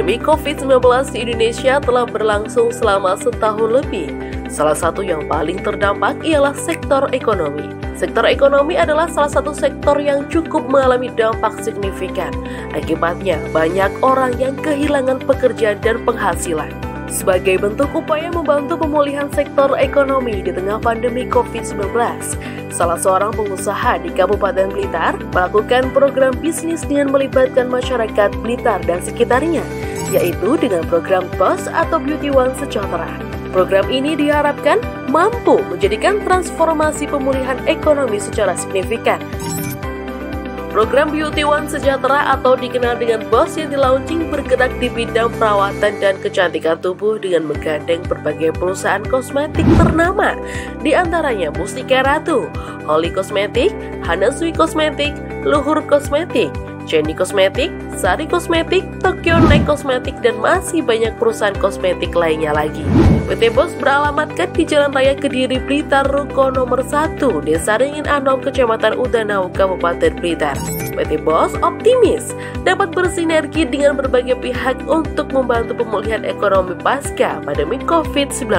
Pandemi COVID-19 di Indonesia telah berlangsung selama setahun lebih. Salah satu yang paling terdampak ialah sektor ekonomi. Sektor ekonomi adalah salah satu sektor yang cukup mengalami dampak signifikan. Akibatnya, banyak orang yang kehilangan pekerjaan dan penghasilan. Sebagai bentuk upaya membantu pemulihan sektor ekonomi di tengah pandemi COVID-19, salah seorang pengusaha di Kabupaten Blitar melakukan program bisnis dengan melibatkan masyarakat Blitar dan sekitarnya, yaitu dengan program BOS atau Beauty One Sejahtera. Program ini diharapkan mampu menjadikan transformasi pemulihan ekonomi secara signifikan. Program Beauty One Sejahtera atau dikenal dengan BOS yang dilaunching bergerak di bidang perawatan dan kecantikan tubuh dengan menggandeng berbagai perusahaan kosmetik ternama, di antaranya Mustika Ratu, Holy Cosmetic, Hanasui Cosmetic, Luhur Cosmetic, Jenny Cosmetic, Sari Cosmetic, Tokyo Neck Cosmetic, dan masih banyak perusahaan kosmetik lainnya lagi. PT BOS beralamatkan di Jalan Raya Kediri, Blitar, Ruko nomor 1, Desa Ringin Anom, Kecamatan Udanau, Kabupaten Blitar. PT BOS optimis dapat bersinergi dengan berbagai pihak untuk membantu pemulihan ekonomi pasca pandemi COVID-19.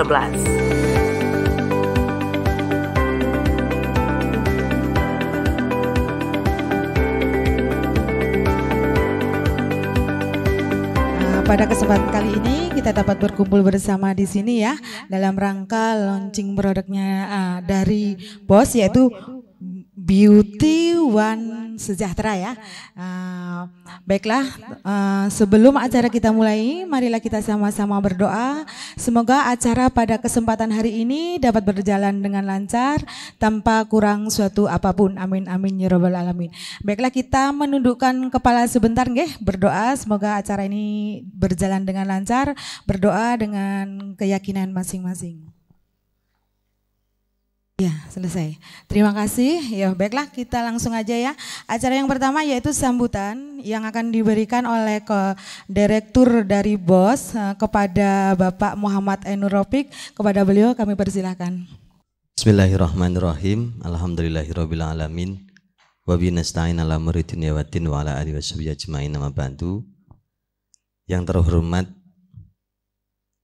Pada kesempatan kali ini kita dapat berkumpul bersama di sini ya dalam rangka launching produknya dari BOS, yaitu Beauty One Sejahtera ya. Baiklah, sebelum acara kita mulai, marilah kita sama-sama berdoa. Semoga acara pada kesempatan hari ini dapat berjalan dengan lancar tanpa kurang suatu apapun. Amin amin ya rabbal alamin. Baiklah, kita menundukkan kepala sebentar nggih, berdoa semoga acara ini berjalan dengan lancar, berdoa dengan keyakinan masing-masing. Ya, selesai. Terima kasih. Ya, baiklah kita langsung aja ya. Acara yang pertama yaitu sambutan yang akan diberikan oleh Direktur dari BOS kepada Bapak Muhammad Ainur Rafiq. Kepada beliau kami persilahkan. Bismillahirrahmanirrahim. Alhamdulillahirabbil alamin. Wa bihi nasta'in ala umuri dunya waddin wa ala alihi washabihi ajmain, amma ba'du. Yang terhormat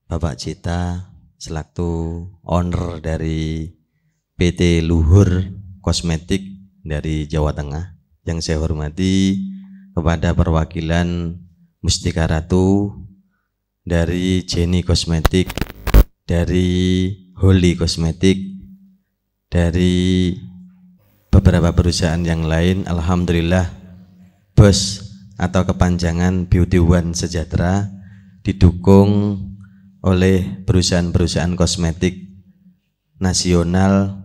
Bapak Cita selaku owner dari PT Luhur Kosmetik dari Jawa Tengah, yang saya hormati kepada perwakilan Mustika Ratu, dari Jenny Cosmetic, dari Holy Cosmetic, dari beberapa perusahaan yang lain. Alhamdulillah BOS atau kepanjangan Beauty One Sejahtera didukung oleh perusahaan-perusahaan kosmetik nasional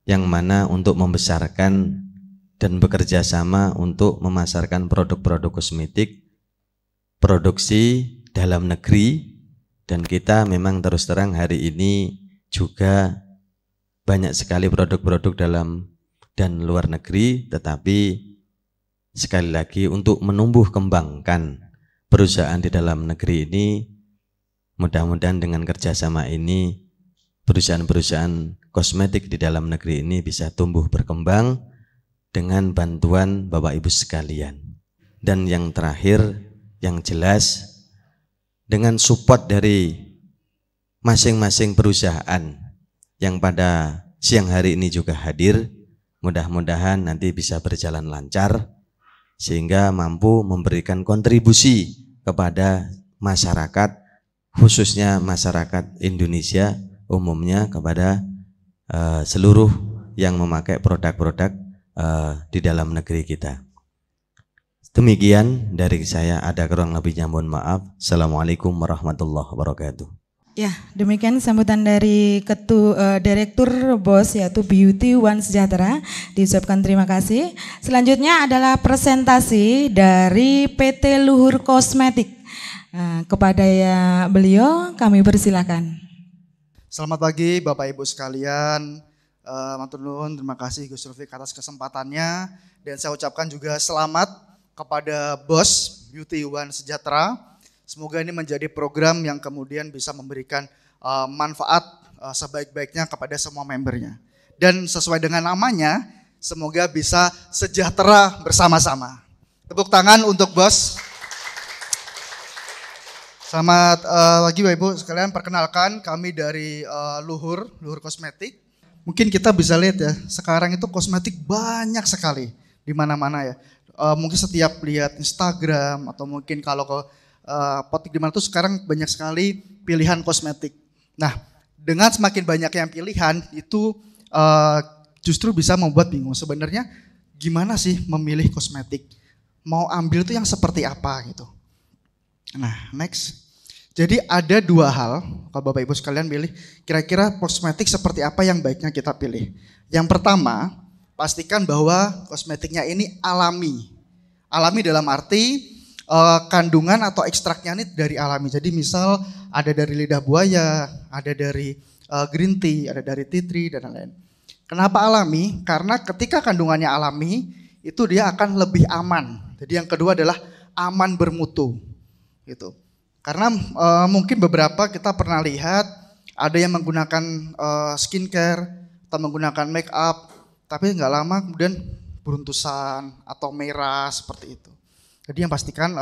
yang mana untuk membesarkan dan bekerja sama untuk memasarkan produk-produk kosmetik produksi dalam negeri. Dan kita memang terus terang hari ini juga banyak sekali produk-produk dalam dan luar negeri, tetapi sekali lagi untuk menumbuh kembangkan perusahaan di dalam negeri ini, mudah-mudahan dengan kerjasama ini perusahaan-perusahaan kosmetik di dalam negeri ini bisa tumbuh berkembang dengan bantuan Bapak Ibu sekalian. Dan yang terakhir, yang jelas, dengan support dari masing-masing perusahaan yang pada siang hari ini juga hadir, mudah-mudahan nanti bisa berjalan lancar sehingga mampu memberikan kontribusi kepada masyarakat, khususnya masyarakat Indonesia umumnya, kepada seluruh yang memakai produk-produk di dalam negeri kita. Demikian dari saya, ada kurang lebihnya mohon maaf. Assalamualaikum warahmatullahi wabarakatuh. Ya, demikian sambutan dari Direktur BOS yaitu Beauty One Sejahtera, diucapkan terima kasih. Selanjutnya adalah presentasi dari PT Luhur Cosmetic. Kepada beliau kami persilakan. Selamat pagi Bapak Ibu sekalian, matur nuwun, terima kasih Gus Rafiq atas kesempatannya, dan saya ucapkan juga selamat kepada BOS Beauty One Sejahtera. Semoga ini menjadi program yang kemudian bisa memberikan manfaat sebaik-baiknya kepada semua membernya. Dan sesuai dengan namanya, semoga bisa sejahtera bersama-sama. Tepuk tangan untuk BOS. Selamat pagi Bapak Ibu sekalian, perkenalkan kami dari Luhur Kosmetik. Mungkin kita bisa lihat ya, sekarang itu kosmetik banyak sekali di mana-mana ya. Mungkin setiap lihat Instagram atau mungkin kalau ke potik di mana tuh sekarang banyak sekali pilihan kosmetik. Nah, dengan semakin banyak yang pilihan itu justru bisa membuat bingung. Sebenarnya gimana sih memilih kosmetik? Mau ambil itu yang seperti apa gitu. Nah, next. Jadi ada dua hal, kalau Bapak Ibu sekalian pilih, kira-kira kosmetik seperti apa yang baiknya kita pilih. Yang pertama, pastikan bahwa kosmetiknya ini alami. Alami dalam arti kandungan atau ekstraknya ini dari alami. Jadi misal ada dari lidah buaya, ada dari green tea, ada dari tea tree, dan lain-lain. Kenapa alami? Karena ketika kandungannya alami, itu dia akan lebih aman. Jadi yang kedua adalah aman bermutu. Gitu. Karena mungkin beberapa kita pernah lihat ada yang menggunakan skincare atau menggunakan make up, tapi nggak lama kemudian beruntusan atau merah seperti itu. Jadi yang pastikan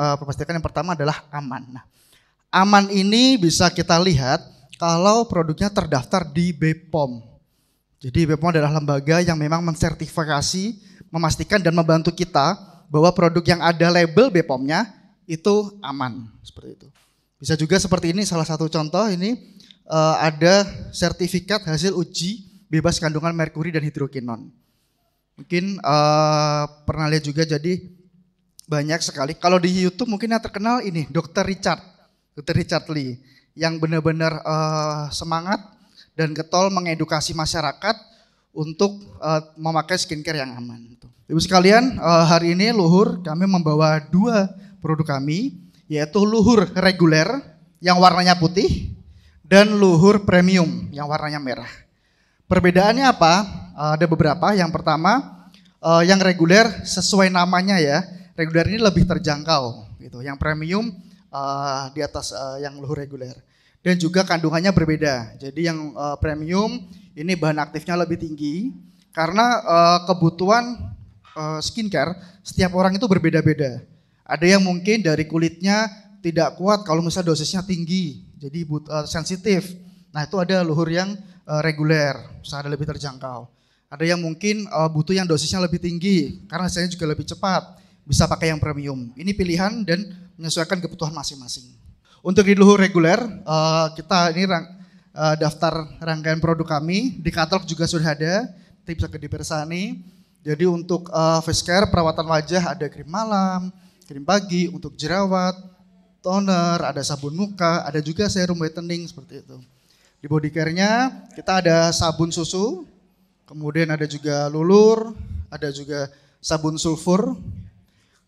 yang pertama adalah aman. Nah, aman ini bisa kita lihat kalau produknya terdaftar di BPOM. Jadi BPOM adalah lembaga yang memang mensertifikasi, memastikan dan membantu kita bahwa produk yang ada label BPOM-nya itu aman, seperti itu. Bisa juga seperti ini, salah satu contoh ini ada sertifikat hasil uji bebas kandungan merkuri dan hidrokinon. Mungkin pernah lihat juga, jadi banyak sekali. Kalau di YouTube mungkin yang terkenal ini Dr. Richard Lee yang benar-benar semangat dan getol mengedukasi masyarakat untuk memakai skincare yang aman. Ibu sekalian, hari ini Luhur kami membawa dua produk kami, yaitu Luhur reguler yang warnanya putih dan Luhur premium yang warnanya merah. Perbedaannya apa? Ada beberapa. Yang pertama, yang reguler sesuai namanya ya, reguler ini lebih terjangkau gitu. Yang premium di atas yang Luhur reguler. Dan juga kandungannya berbeda. Jadi yang premium ini bahan aktifnya lebih tinggi karena kebutuhan skincare setiap orang itu berbeda-beda. Ada yang mungkin dari kulitnya tidak kuat kalau misalnya dosisnya tinggi, jadi sensitif. Nah itu ada Luhur yang reguler, bisa ada lebih terjangkau. Ada yang mungkin butuh yang dosisnya lebih tinggi, karena hasilnya juga lebih cepat, bisa pakai yang premium. Ini pilihan dan menyesuaikan kebutuhan masing-masing. Untuk di Luhur reguler, kita ini daftar rangkaian produk kami, di katalog juga sudah ada, nanti bisa dipersani. Jadi untuk face care, perawatan wajah ada krim malam, krim pagi, untuk jerawat, toner, ada sabun muka, ada juga serum whitening seperti itu. Di body care-nya kita ada sabun susu, kemudian ada juga lulur, ada juga sabun sulfur.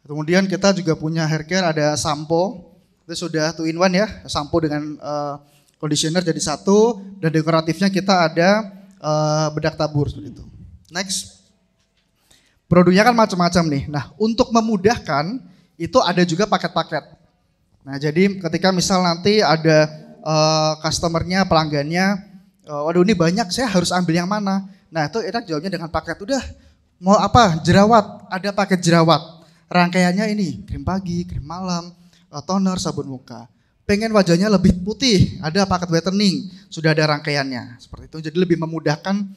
Kemudian kita juga punya hair care, ada sampo, itu sudah 2 in 1 ya, sampo dengan conditioner jadi satu, dan dekoratifnya kita ada bedak tabur seperti itu. Next, produknya kan macam-macam nih. Nah untuk memudahkan, itu ada juga paket-paket. Nah jadi ketika misal nanti ada customernya, pelanggannya, waduh ini banyak, saya harus ambil yang mana? Nah itu enak jawabnya dengan paket. Udah mau apa? Jerawat, ada paket jerawat. Rangkaiannya ini, krim pagi, krim malam, toner, sabun muka. Pengen wajahnya lebih putih, ada paket whitening, sudah ada rangkaiannya. Seperti itu, jadi lebih memudahkan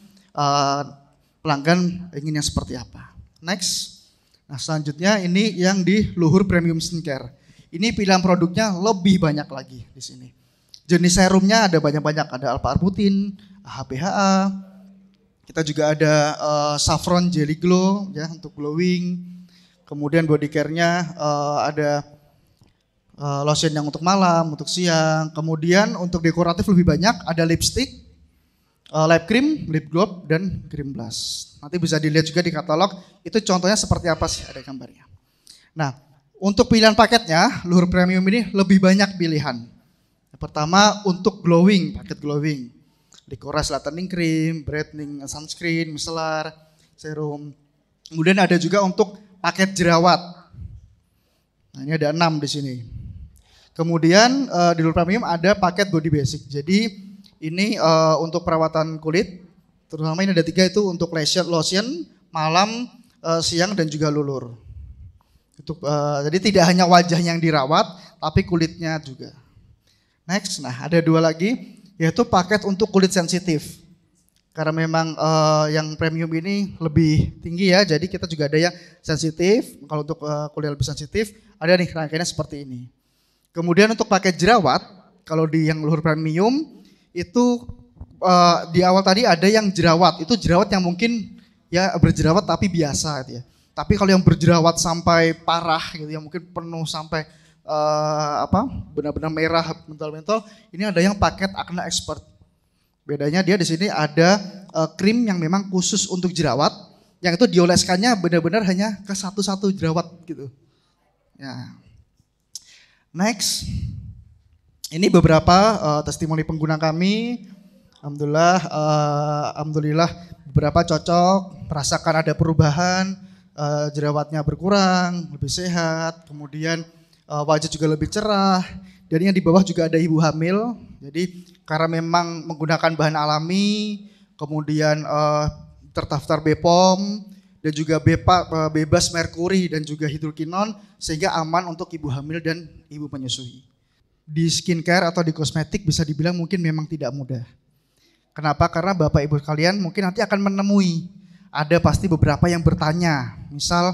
pelanggan ingin yang seperti apa. Next. Nah selanjutnya ini yang di Luhur Premium Skincare. Ini pilihan produknya lebih banyak lagi di sini. Jenis serumnya ada banyak-banyak, ada Alpha Arbutin, HPHA. Kita juga ada Saffron Jelly Glow ya untuk glowing. Kemudian body care-nya ada lotion yang untuk malam, untuk siang. Kemudian untuk dekoratif lebih banyak, ada lipstick, lip cream, lip gloss, dan cream blush. Nanti bisa dilihat juga di katalog, itu contohnya seperti apa sih, ada gambarnya. Nah, untuk pilihan paketnya, Luhur Premium ini lebih banyak pilihan. Yang pertama untuk glowing, paket glowing. Dekorasi lightening cream, brightening sunscreen, micellar, serum. Kemudian ada juga untuk paket jerawat. Nah, ini ada 6 di sini. Kemudian di Luhur Premium ada paket body basic. Jadi ini untuk perawatan kulit, terutama ini ada 3 itu untuk lotion, malam, siang, dan juga lulur. Jadi tidak hanya wajah yang dirawat, tapi kulitnya juga. Next, nah ada 2 lagi, yaitu paket untuk kulit sensitif. Karena memang yang premium ini lebih tinggi ya, jadi kita juga ada yang sensitif. Kalau untuk kulit lebih sensitif, ada nih rangkaiannya seperti ini. Kemudian untuk paket jerawat, kalau di yang luhur premium, itu di awal tadi ada yang jerawat. Itu jerawat yang mungkin ya berjerawat tapi biasa gitu ya. Tapi kalau yang berjerawat sampai parah gitu ya, mungkin penuh sampai benar-benar merah mentol-mentol, ini ada yang paket Acne Expert. Bedanya dia di sini ada krim yang memang khusus untuk jerawat, yang itu dioleskannya benar-benar hanya ke satu-satu jerawat gitu. Ya. Next, ini beberapa testimoni pengguna kami. Alhamdulillah beberapa cocok, merasakan ada perubahan, jerawatnya berkurang, lebih sehat, kemudian wajah juga lebih cerah. Dan yang di bawah juga ada ibu hamil. Jadi karena memang menggunakan bahan alami, kemudian terdaftar BPOM dan juga bebas merkuri dan juga hidrokinon, sehingga aman untuk ibu hamil dan ibu menyusui. Di skincare atau di kosmetik bisa dibilang mungkin memang tidak mudah. Kenapa? Karena Bapak Ibu kalian mungkin nanti akan menemui ada pasti beberapa yang bertanya, misal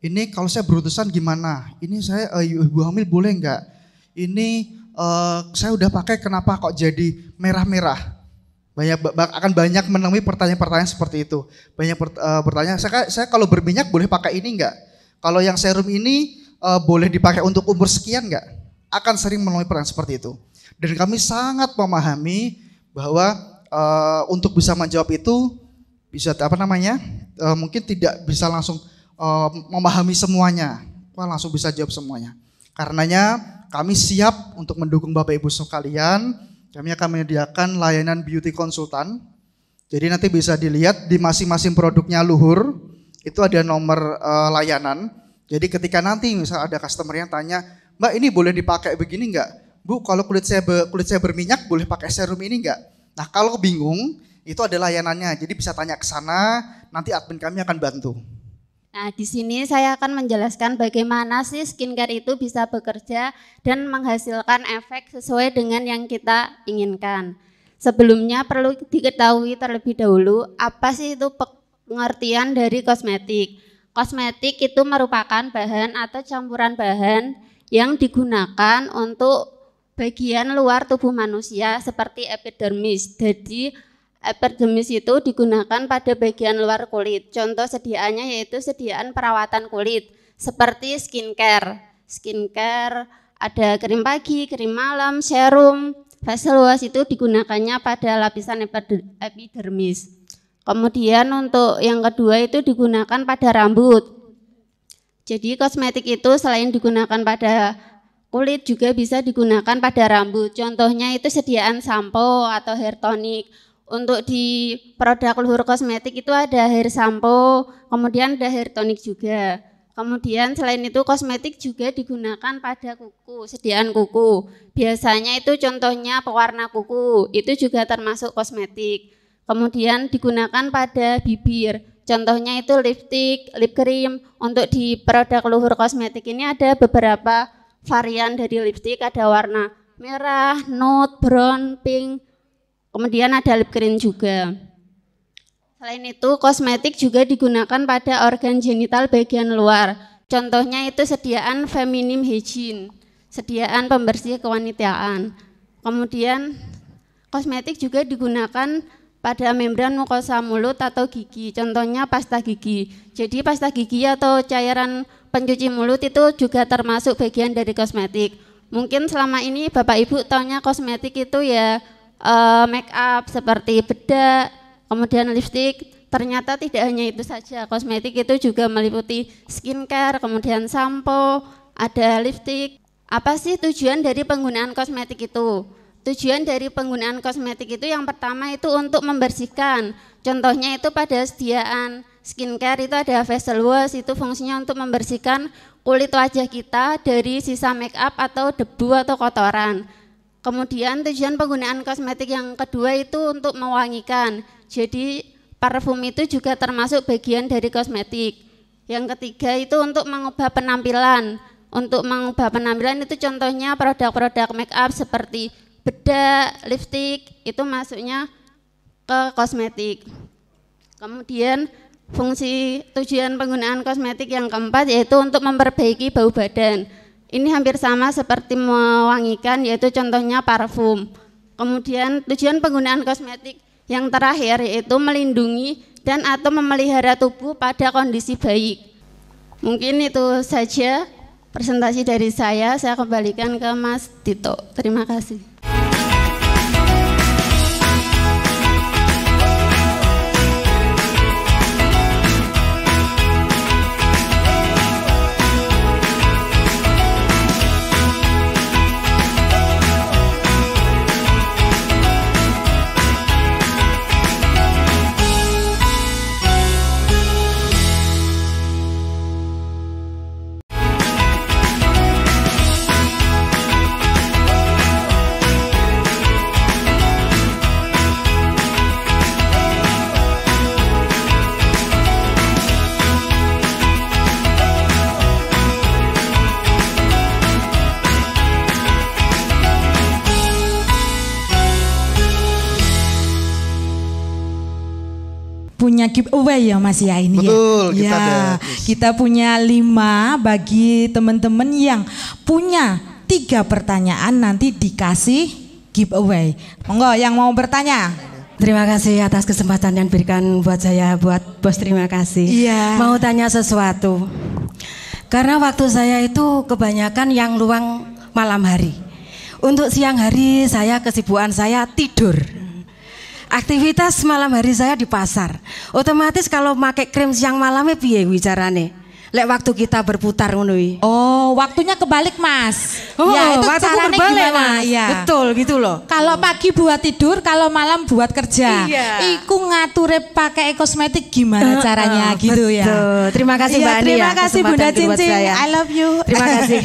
ini kalau saya berurusan gimana? Ini saya ibu hamil boleh enggak? Ini saya udah pakai kenapa kok jadi merah-merah? Akan banyak menemui pertanyaan-pertanyaan seperti itu. Banyak bertanya, saya kalau berminyak boleh pakai ini enggak? Kalau yang serum ini boleh dipakai untuk umur sekian enggak? Akan sering menemui pertanyaan seperti itu. Dan kami sangat memahami bahwa untuk bisa menjawab itu bisa mungkin tidak bisa langsung memahami semuanya, langsung bisa jawab semuanya. Karenanya kami siap untuk mendukung Bapak Ibu sekalian. Kami akan menyediakan layanan beauty konsultan. Jadi nanti bisa dilihat di masing-masing produknya Luhur itu ada nomor layanan. Jadi ketika nanti misal ada customer yang tanya, Mbak ini boleh dipakai begini enggak? Bu kalau kulit saya berminyak boleh pakai serum ini enggak? Nah kalau bingung itu ada layanannya. Jadi bisa tanya ke sana, nanti admin kami akan bantu. Nah, di sini saya akan menjelaskan bagaimana sih skincare itu bisa bekerja dan menghasilkan efek sesuai dengan yang kita inginkan. Sebelumnya perlu diketahui terlebih dahulu apa sih itu pengertian dari kosmetik. Kosmetik itu merupakan bahan atau campuran bahan yang digunakan untuk bagian luar tubuh manusia seperti epidermis. Jadi epidermis itu digunakan pada bagian luar kulit. Contoh sediaannya yaitu sediaan perawatan kulit seperti skincare. Skincare ada krim pagi, krim malam, serum, facial wash itu digunakannya pada lapisan epidermis. Kemudian untuk yang kedua itu digunakan pada rambut. Jadi kosmetik itu selain digunakan pada kulit juga bisa digunakan pada rambut. Contohnya itu sediaan sampo atau hair tonic. Untuk di produk Luhur Kosmetik itu ada hair sampo, kemudian ada hair tonic juga. Kemudian selain itu kosmetik juga digunakan pada kuku, sediaan kuku. Biasanya itu contohnya pewarna kuku, itu juga termasuk kosmetik. Kemudian digunakan pada bibir, contohnya itu lipstick, lip cream. Untuk di produk Luhur Kosmetik ini ada beberapa varian dari lipstick, ada warna merah, nude, brown, pink. Kemudian ada lip cream juga. Selain itu kosmetik juga digunakan pada organ genital bagian luar. Contohnya itu sediaan feminim hygiene, sediaan pembersih kewanitaan. Kemudian kosmetik juga digunakan pada membran mukosa mulut atau gigi. Contohnya pasta gigi. Jadi pasta gigi atau cairan pencuci mulut itu juga termasuk bagian dari kosmetik. Mungkin selama ini Bapak Ibu taunya kosmetik itu ya make up seperti bedak, kemudian lipstick. Ternyata tidak hanya itu saja, kosmetik itu juga meliputi skincare, kemudian sampo, ada lipstick. Apa sih tujuan dari penggunaan kosmetik itu? Tujuan dari penggunaan kosmetik itu yang pertama itu untuk membersihkan. Contohnya itu pada sediaan skincare itu ada facial wash, itu fungsinya untuk membersihkan kulit wajah kita dari sisa make up atau debu atau kotoran. Kemudian tujuan penggunaan kosmetik yang kedua itu untuk mewangikan. Jadi parfum itu juga termasuk bagian dari kosmetik. Yang ketiga itu untuk mengubah penampilan. untuk mengubah penampilan itu contohnya produk-produk make up seperti bedak, lipstik itu masuknya ke kosmetik. Kemudian fungsi tujuan penggunaan kosmetik yang keempat yaitu untuk memperbaiki bau badan. Ini hampir sama seperti mewangikan, yaitu contohnya parfum. Kemudian tujuan penggunaan kosmetik yang terakhir yaitu melindungi dan atau memelihara tubuh pada kondisi baik. Mungkin itu saja presentasi dari saya kembalikan ke Mas Dito. Terima kasih. Punya giveaway ya Mas ya ini. Betul, ya. Kita punya 5 bagi teman-teman yang punya 3 pertanyaan nanti dikasih giveaway. Monggo yang mau bertanya. Terima kasih atas kesempatan yang diberikan buat saya, buat Bos, terima kasih. Iya. Mau tanya sesuatu. Karena waktu saya itu kebanyakan yang luang malam hari. Untuk siang hari saya kesibukan saya tidur. Aktivitas malam hari saya di pasar. Otomatis kalau pakai krim siang malamnya piye wicarane? Lek waktu kita berputar ngono. Oh, waktunya kebalik Mas. Oh, ya itu waktu caranya berbalik, gimana? Mas. Ya. Betul gitu loh. Kalau pagi buat tidur, kalau malam buat kerja. Iya. Iku ngature pakai kosmetik gimana caranya gitu ya. Betul. Terima kasih Mbak Ani ya. Terima kasih Bunda Cincin. I love you. Terima kasih.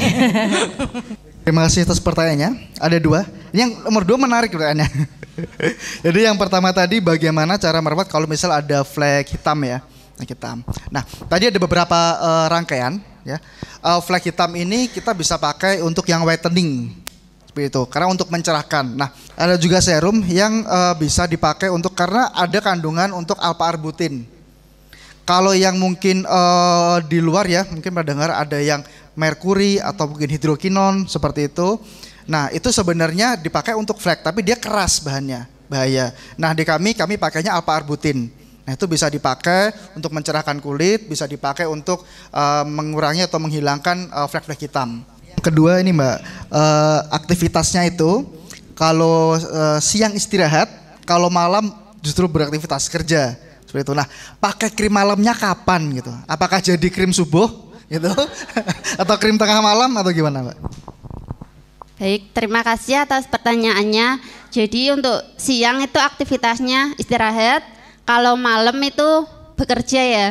Terima kasih atas pertanyaannya. Ada 2. Yang nomor 2 menarik pertanyaannya. Jadi yang pertama tadi bagaimana cara merawat kalau misal ada flek hitam ya. Hitam. Nah, tadi ada beberapa rangkaian ya. Flek hitam ini kita bisa pakai untuk yang whitening. Seperti itu. Karena untuk mencerahkan. Nah, ada juga serum yang bisa dipakai untuk karena ada kandungan untuk alpha-arbutin. Kalau yang mungkin di luar ya, mungkin pernah dengar ada yang merkuri atau mungkin hidrokinon seperti itu. Nah, itu sebenarnya dipakai untuk flek, tapi dia keras bahannya, bahaya. Nah, di kami pakainya alpha-arbutin. Nah, itu bisa dipakai untuk mencerahkan kulit, bisa dipakai untuk mengurangi atau menghilangkan flek-flek hitam. Kedua ini Mbak, aktivitasnya itu kalau siang istirahat, kalau malam justru beraktivitas kerja. Seperti itu. Nah, pakai krim malamnya kapan gitu? Apakah jadi krim subuh gitu? Atau krim tengah malam atau gimana Mbak? Baik, terima kasih atas pertanyaannya. Jadi untuk siang itu aktivitasnya istirahat, kalau malam itu bekerja ya.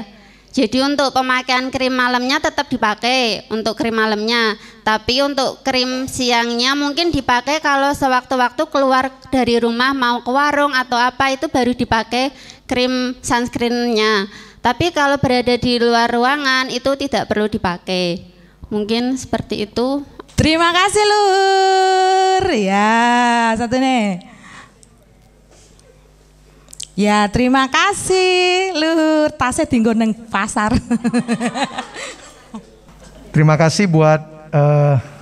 Jadi untuk pemakaian krim malamnya tetap dipakai untuk krim malamnya. Tapi untuk krim siangnya mungkin dipakai kalau sewaktu-waktu keluar dari rumah mau ke warung atau apa itu baru dipakai krim sunscreen-nya. Tapi kalau berada di luar ruangan itu tidak perlu dipakai. Mungkin seperti itu. Terima kasih Lur. Ya, satu nih. Ya, terima kasih Lur. Tasnya tinggal neng pasar. Terima kasih buat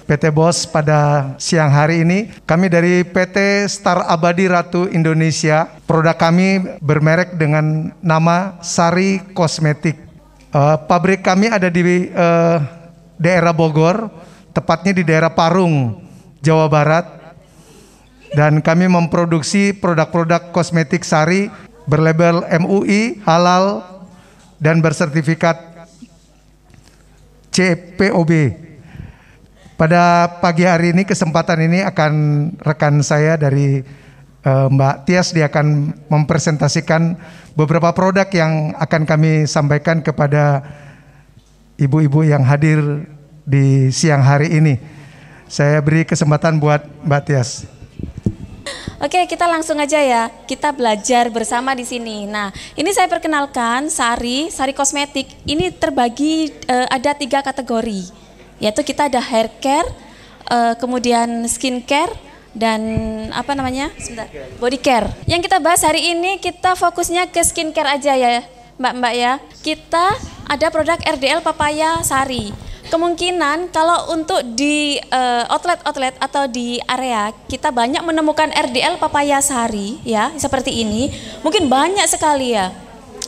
PT Bos pada siang hari ini. Kami dari PT Star Abadi Ratu Indonesia. Produk kami bermerek dengan nama Sari Kosmetik. Pabrik kami ada di daerah Bogor. Tepatnya di daerah Parung, Jawa Barat. Dan kami memproduksi produk-produk kosmetik sari berlabel MUI, halal, dan bersertifikat CPOB. Pada pagi hari ini, kesempatan ini akan rekan saya dari Mbak Tias, dia akan mempresentasikan beberapa produk yang akan kami sampaikan kepada ibu-ibu yang hadir di siang hari ini. Saya beri kesempatan buat Mbak Tias. Oke, kita langsung aja ya. Kita belajar bersama di sini. Nah, ini saya perkenalkan Sari Kosmetik. Ini terbagi ada 3 kategori. yaitu kita ada hair care, kemudian skin care, dan body care. Yang kita bahas hari ini kita fokusnya ke skin care aja ya Mbak ya. Kita ada produk RDL Papaya Sari. Kemungkinan kalau untuk di outlet atau di area kita banyak menemukan RDL Papaya Sari ya, seperti ini. Mungkin banyak sekali ya.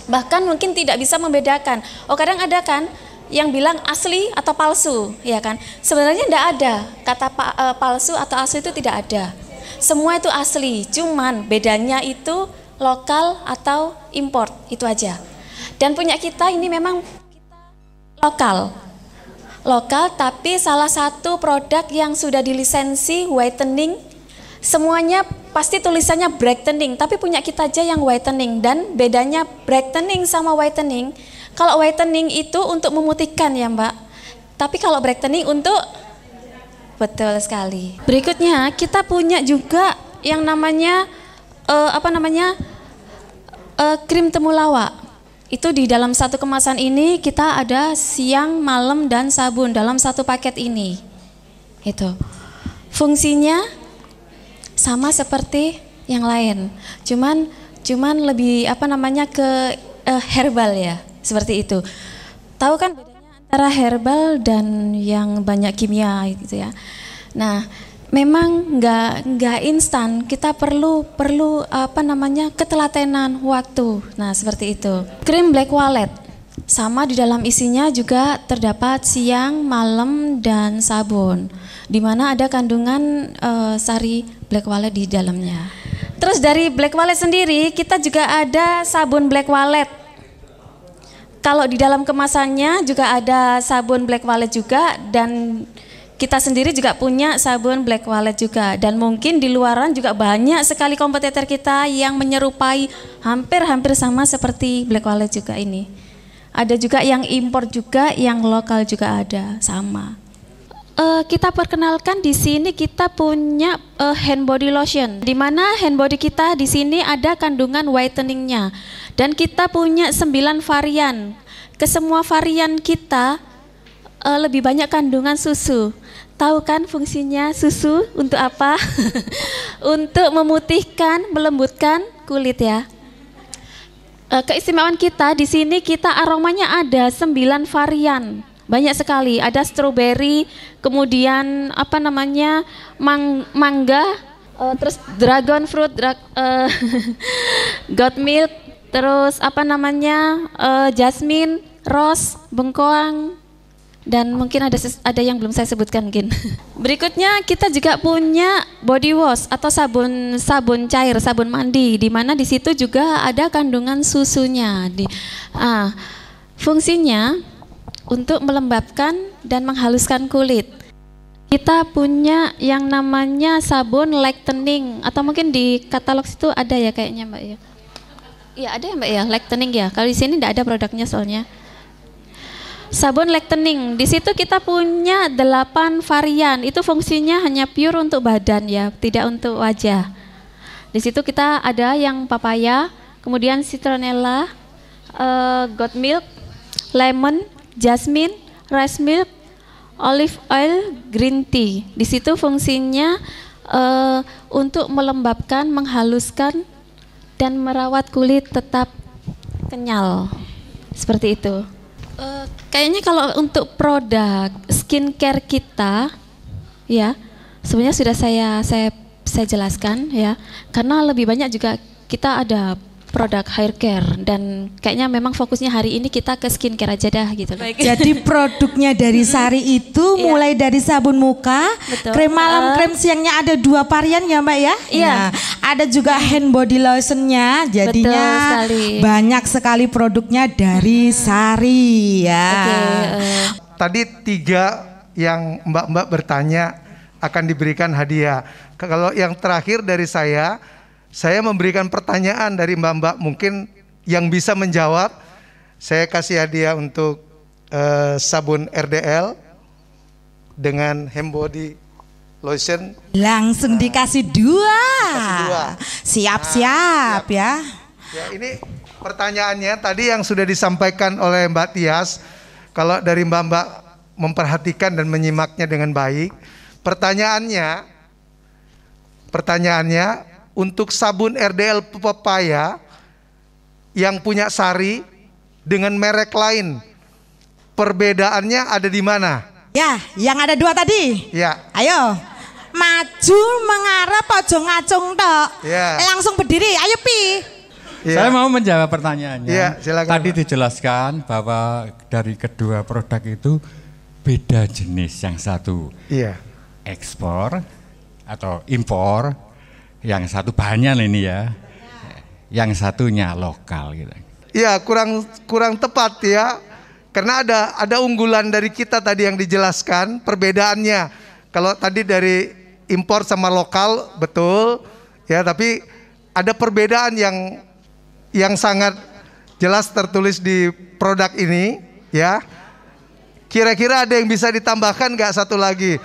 Bahkan mungkin tidak bisa membedakan. Oh, kadang ada kan yang bilang asli atau palsu, ya kan? Sebenarnya tidak ada kata palsu atau asli, itu tidak ada. Semua itu asli, cuman bedanya itu lokal atau import, itu aja. Dan punya kita ini memang lokal, tapi salah satu produk yang sudah dilisensi whitening, semuanya pasti tulisannya brightening, tapi punya kita aja yang whitening. Dan bedanya brightening sama whitening, kalau whitening itu untuk memutihkan ya Mbak, tapi kalau brightening untuk, betul sekali. Berikutnya kita punya juga yang namanya krim temulawak. Itu di dalam satu kemasan ini kita ada siang, malam, dan sabun dalam satu paket ini. Itu fungsinya sama seperti yang lain, cuman lebih ke herbal ya, seperti itu. Tahu kan bedanya antara herbal dan yang banyak kimia gitu ya. Nah, memang nggak instan, kita perlu ketelatenan waktu. Nah, seperti itu. Krim Black Wallet sama, di dalam isinya juga terdapat siang, malam, dan sabun, di mana ada kandungan sari Black Wallet di dalamnya. Terus dari Black Wallet sendiri kita juga ada sabun Black Wallet. Kalau di dalam kemasannya juga ada sabun Black Wallet juga, dan kita sendiri juga punya sabun Black Wallet juga. Dan mungkin di luaran juga banyak sekali kompetitor kita yang menyerupai, hampir sama seperti Black Wallet juga ini. Ada juga yang impor juga, yang lokal juga ada, sama. Kita perkenalkan di sini kita punya hand body lotion, di mana hand body kita di sini ada kandungan whiteningnya, dan kita punya 9 varian. Ke semua varian kita lebih banyak kandungan susu. Tahu kan fungsinya susu untuk apa? Untuk memutihkan, melembutkan kulit ya. Keistimewaan kita di sini, kita aromanya ada 9 varian. Banyak sekali, ada strawberry, kemudian mangga, terus dragon fruit, goat milk, terus jasmine, rose, bengkoang, dan mungkin ada yang belum saya sebutkan mungkin. Berikutnya kita juga punya body wash atau sabun cair, sabun mandi, di mana di situ juga ada kandungan susunya. Fungsinya untuk melembabkan dan menghaluskan kulit. Kita punya yang namanya sabun lightening, atau mungkin di katalog itu ada ya kayaknya Mbak ya. Iya ada ya Mbak ya, lightening ya. Kalau di sini tidak ada produknya soalnya. Sabun lightening, di situ kita punya 8 varian. Itu fungsinya hanya pure untuk badan ya, tidak untuk wajah. Di situ kita ada yang papaya, kemudian citronella, goat milk, lemon, jasmine, rice milk, olive oil, green tea. Di situ fungsinya untuk melembabkan, menghaluskan, dan merawat kulit tetap kenyal. Seperti itu. Kayaknya kalau untuk produk skincare kita, ya sebenarnya sudah saya jelaskan ya, karena lebih banyak juga kita ada produk hair care, dan kayaknya memang fokusnya hari ini kita ke skincare aja dah gitu. Jadi produknya dari Sari itu mulai dari sabun muka, betul, krem malam, krem siangnya ada 2 varian ya Mbak ya. Iya. Nah, ada juga hand body lotionnya, jadinya banyak sekali produknya dari Sari ya. Tadi 3 yang mbak-mbak bertanya akan diberikan hadiah. Kalau yang terakhir dari saya memberikan pertanyaan dari mbak-mbak, mungkin yang bisa menjawab, saya kasih hadiah untuk sabun RDL dengan hand body lotion. Langsung dikasih 2. Siap-siap ya. Ya, ini pertanyaannya tadi yang sudah disampaikan oleh Mbak Tias. Kalau dari mbak-mbak memperhatikan dan menyimaknya dengan baik. Pertanyaannya untuk sabun RDL pepaya yang punya sari dengan merek lain, perbedaannya ada di mana? Ya, yang ada 2 tadi. Ya. Ayo, maju mengarah pojok ngacung tok. Ya. Langsung berdiri, ayo Pi. Ya. Saya mau menjawab pertanyaannya. Ya, silakan. Tadi dijelaskan bahwa dari kedua produk itu beda jenis. Yang satu ekspor atau impor, yang satu bahannya ini ya, yang satunya lokal gitu. Ya, kurang tepat ya. Karena ada unggulan dari kita tadi yang dijelaskan perbedaannya. Kalau tadi dari impor sama lokal betul ya, tapi ada perbedaan yang sangat jelas tertulis di produk ini ya. Kira-kira ada yang bisa ditambahkan nggak satu lagi?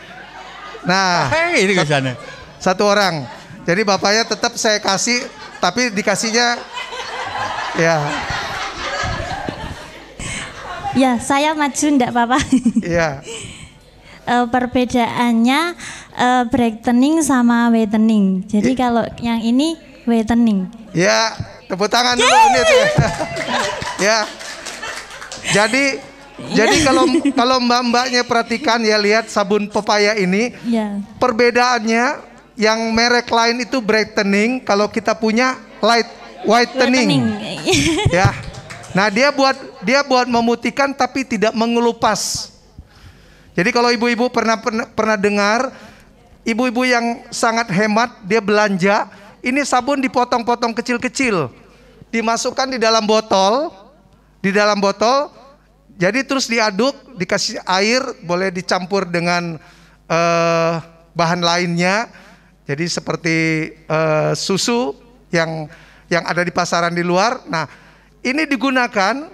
Nah, ini kesana. Satu orang. Jadi bapaknya tetap saya kasih, tapi dikasihnya ya. Ya, saya maju enggak apa-apa. Iya. Perbedaannya brightening sama whitening. Jadi kalau yang ini whitening. Ya, tepuk tangan dulu Unit ya. Ya. Jadi kalau mbak-mbaknya perhatikan ya, lihat sabun pepaya ini. Ya. Perbedaannya yang merek lain itu brightening, kalau kita punya whitening. Ya. Nah, dia buat memutihkan tapi tidak mengelupas. Jadi kalau ibu-ibu pernah dengar ibu-ibu yang sangat hemat, dia belanja, ini sabun dipotong-potong kecil-kecil, dimasukkan di dalam botol, jadi terus diaduk, dikasih air, boleh dicampur dengan bahan lainnya. Jadi seperti susu yang ada di pasaran di luar. Nah, ini digunakan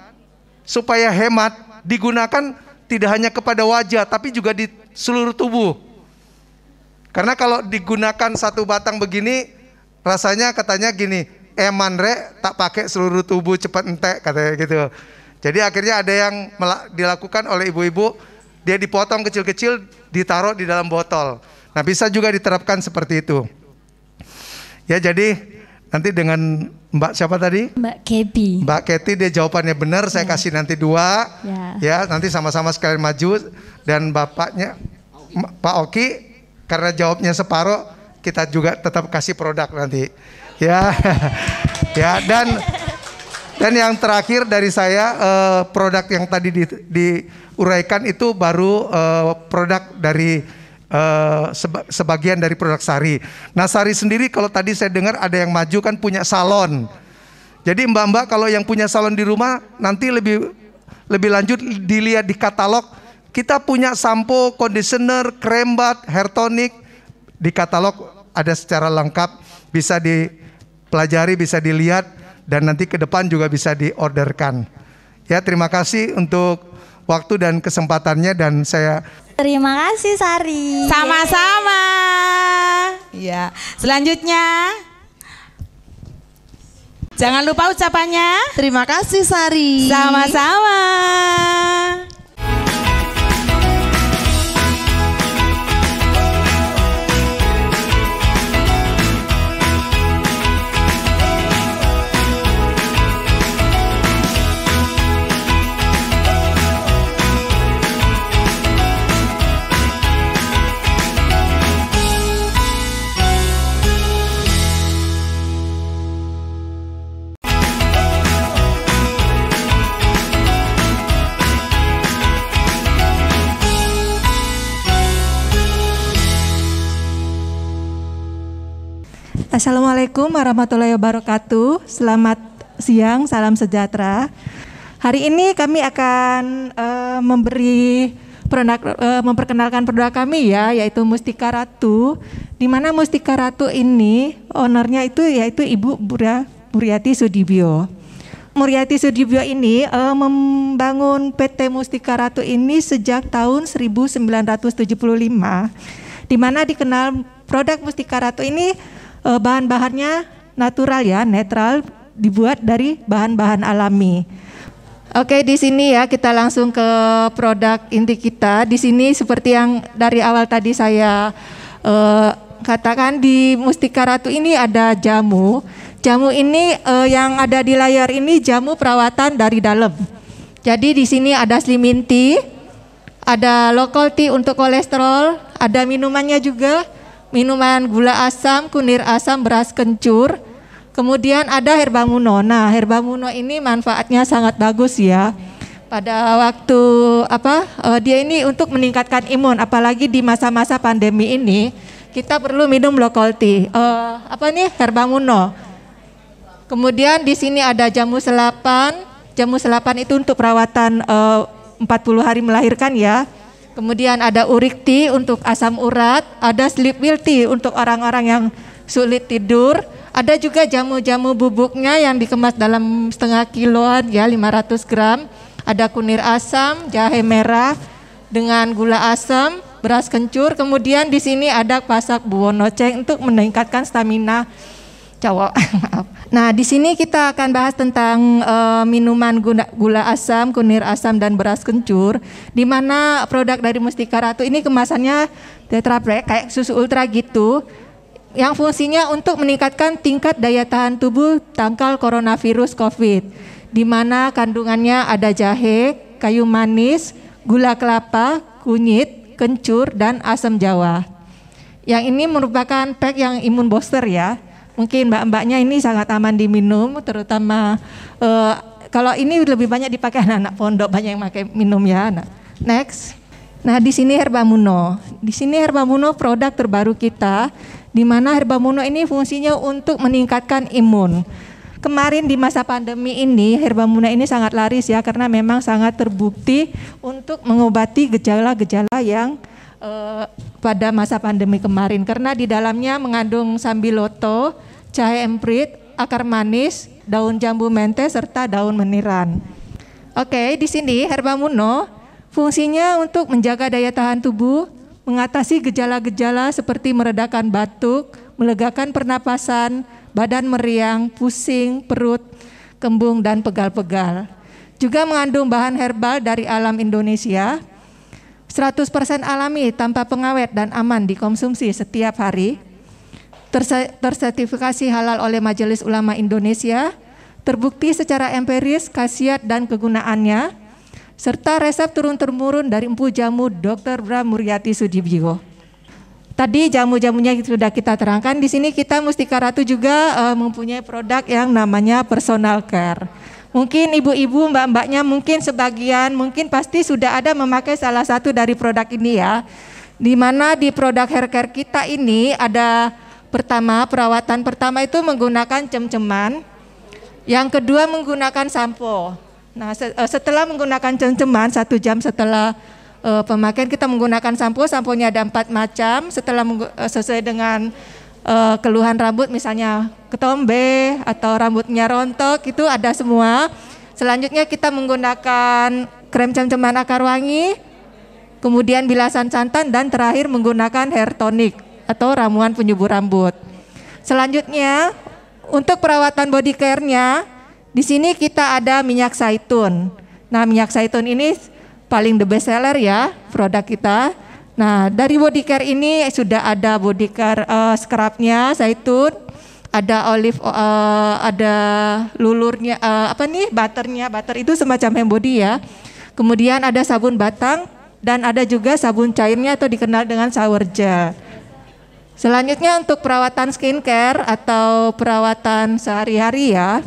supaya hemat, digunakan tidak hanya kepada wajah tapi juga di seluruh tubuh. Karena kalau digunakan satu batang begini, rasanya katanya gini, eman rek tak pakai seluruh tubuh cepat entek katanya gitu. Jadi akhirnya ada yang dilakukan oleh ibu-ibu, dia dipotong kecil-kecil, ditaruh di dalam botol. Nah, bisa juga diterapkan seperti itu. Ya, jadi nanti dengan Mbak siapa tadi? Mbak Kebi. Mbak Keti, dia jawabannya benar, saya kasih nanti 2. Ya, nanti sama-sama sekalian maju. Dan bapaknya Pak Oki, karena jawabnya separuh, kita juga tetap kasih produk nanti. Ya. Ya, dan yang terakhir dari saya, produk yang tadi diuraikan itu baru produk dari sebagian dari produk Sari. Nah, Sari sendiri kalau tadi saya dengar ada yang maju kan punya salon. Jadi mbak-mbak kalau yang punya salon di rumah nanti lebih lanjut dilihat di katalog. Kita punya sampo, conditioner, krem bat, hair tonic. Di katalog ada secara lengkap, bisa dipelajari, bisa dilihat, dan nanti ke depan juga bisa diorderkan. Ya, terima kasih untuk waktu dan kesempatannya, dan saya terima kasih Sari. Sama-sama. Ya, selanjutnya jangan lupa ucapannya. Terima kasih Sari. Sama-sama. Assalamualaikum warahmatullahi wabarakatuh. Selamat siang, salam sejahtera. Hari ini kami akan memperkenalkan produk kami ya, yaitu Mustika Ratu. Di mana Mustika Ratu ini ownernya itu yaitu Ibu Muriati Sudibyo. Muriati Sudibyo ini membangun PT Mustika Ratu ini sejak tahun 1975. Di mana dikenal produk Mustika Ratu ini bahan-bahannya natural ya, netral, dibuat dari bahan-bahan alami. Oke, di sini ya kita langsung ke produk inti kita. Di sini seperti yang dari awal tadi saya katakan, di Mustika Ratu ini ada jamu. Jamu ini yang ada di layar ini jamu perawatan dari dalam. Jadi di sini ada slimming tea, ada local tea untuk kolesterol, ada minumannya juga, minuman gula asam, kunir asam, beras kencur. Kemudian ada Herbamuno. Nah, Herbamuno ini manfaatnya sangat bagus ya. Pada waktu dia ini untuk meningkatkan imun, apalagi di masa-masa pandemi ini, kita perlu minum local tea. Herbamuno. Kemudian di sini ada jamu selapan. Jamu selapan itu untuk perawatan 40 hari melahirkan ya. Kemudian ada uric tea untuk asam urat, ada sleep well tea untuk orang-orang yang sulit tidur. Ada juga jamu-jamu bubuknya yang dikemas dalam setengah kiloan ya, 500 gram. Ada kunir asam, jahe merah dengan gula asam, beras kencur. Kemudian di sini ada pasak buwonoceng untuk meningkatkan stamina cowok. Nah, di sini kita akan bahas tentang minuman gula asam, kunir asam, dan beras kencur. Di mana produk dari Mustika Ratu ini kemasannya Tetra Pak kayak susu ultra gitu, yang fungsinya untuk meningkatkan tingkat daya tahan tubuh tangkal coronavirus COVID, di mana kandungannya ada jahe, kayu manis, gula kelapa, kunyit, kencur, dan asam jawa. Yang ini merupakan pack yang imun booster ya. Mungkin mbak-mbaknya ini sangat aman diminum, terutama kalau ini lebih banyak dipakai anak-anak pondok, banyak yang pakai minum ya. Next. Nah, di sini Herbamuno. Di sini Herbamuno produk terbaru kita, di mana Herbamuno ini fungsinya untuk meningkatkan imun. Kemarin di masa pandemi ini, Herbamuno ini sangat laris ya, karena memang sangat terbukti untuk mengobati gejala-gejala yang pada masa pandemi kemarin. Karena di dalamnya mengandung sambiloto, jahe emprit, akar manis, daun jambu mente, serta daun meniran. Oke, di sini Herbamuno fungsinya untuk menjaga daya tahan tubuh, mengatasi gejala-gejala seperti meredakan batuk, melegakan pernapasan, badan meriang, pusing, perut, kembung, dan pegal-pegal. Juga mengandung bahan herbal dari alam Indonesia, 100% alami, tanpa pengawet, dan aman dikonsumsi setiap hari. Tersertifikasi halal oleh Majelis Ulama Indonesia, terbukti secara empiris khasiat dan kegunaannya, serta resep turun-temurun dari empu jamu Dr. Bra Muryati Sudibyo. Tadi jamu-jamunya sudah kita terangkan. Di sini kita Mustika Ratu juga mempunyai produk yang namanya personal care. Mungkin ibu-ibu, mbak-mbaknya mungkin sebagian, mungkin pasti sudah ada memakai salah satu dari produk ini ya. Di mana di produk hair care kita ini ada perawatan pertama itu menggunakan cem-ceman, yang kedua menggunakan sampo. Nah, setelah menggunakan cem-ceman 1 jam setelah pemakaian kita menggunakan sampo. Samponya ada 4 macam sesuai dengan keluhan rambut, misalnya ketombe atau rambutnya rontok, itu ada semua. Selanjutnya kita menggunakan krem cem-ceman akar wangi, kemudian bilasan santan, dan terakhir menggunakan hair tonic atau ramuan penyubur rambut. Selanjutnya untuk perawatan body care-nya, di sini kita ada minyak zaitun. Nah, minyak zaitun ini paling the best seller ya produk kita. Nah, dari body care ini sudah ada body care scrubnya zaitun, ada olive, ada lulurnya, butternya. Butter itu semacam hand body ya. Kemudian ada sabun batang dan ada juga sabun cairnya atau dikenal dengan shower gel. Selanjutnya untuk perawatan skincare atau perawatan sehari-hari ya.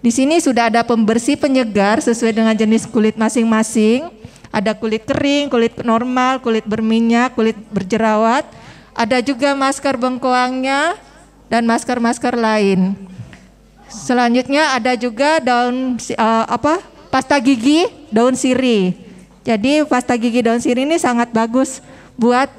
Di sini sudah ada pembersih penyegar sesuai dengan jenis kulit masing-masing. Ada kulit kering, kulit normal, kulit berminyak, kulit berjerawat. Ada juga masker bengkoangnya dan masker-masker lain. Selanjutnya ada juga daun pasta gigi daun sirih. Jadi pasta gigi daun sirih ini sangat bagus buat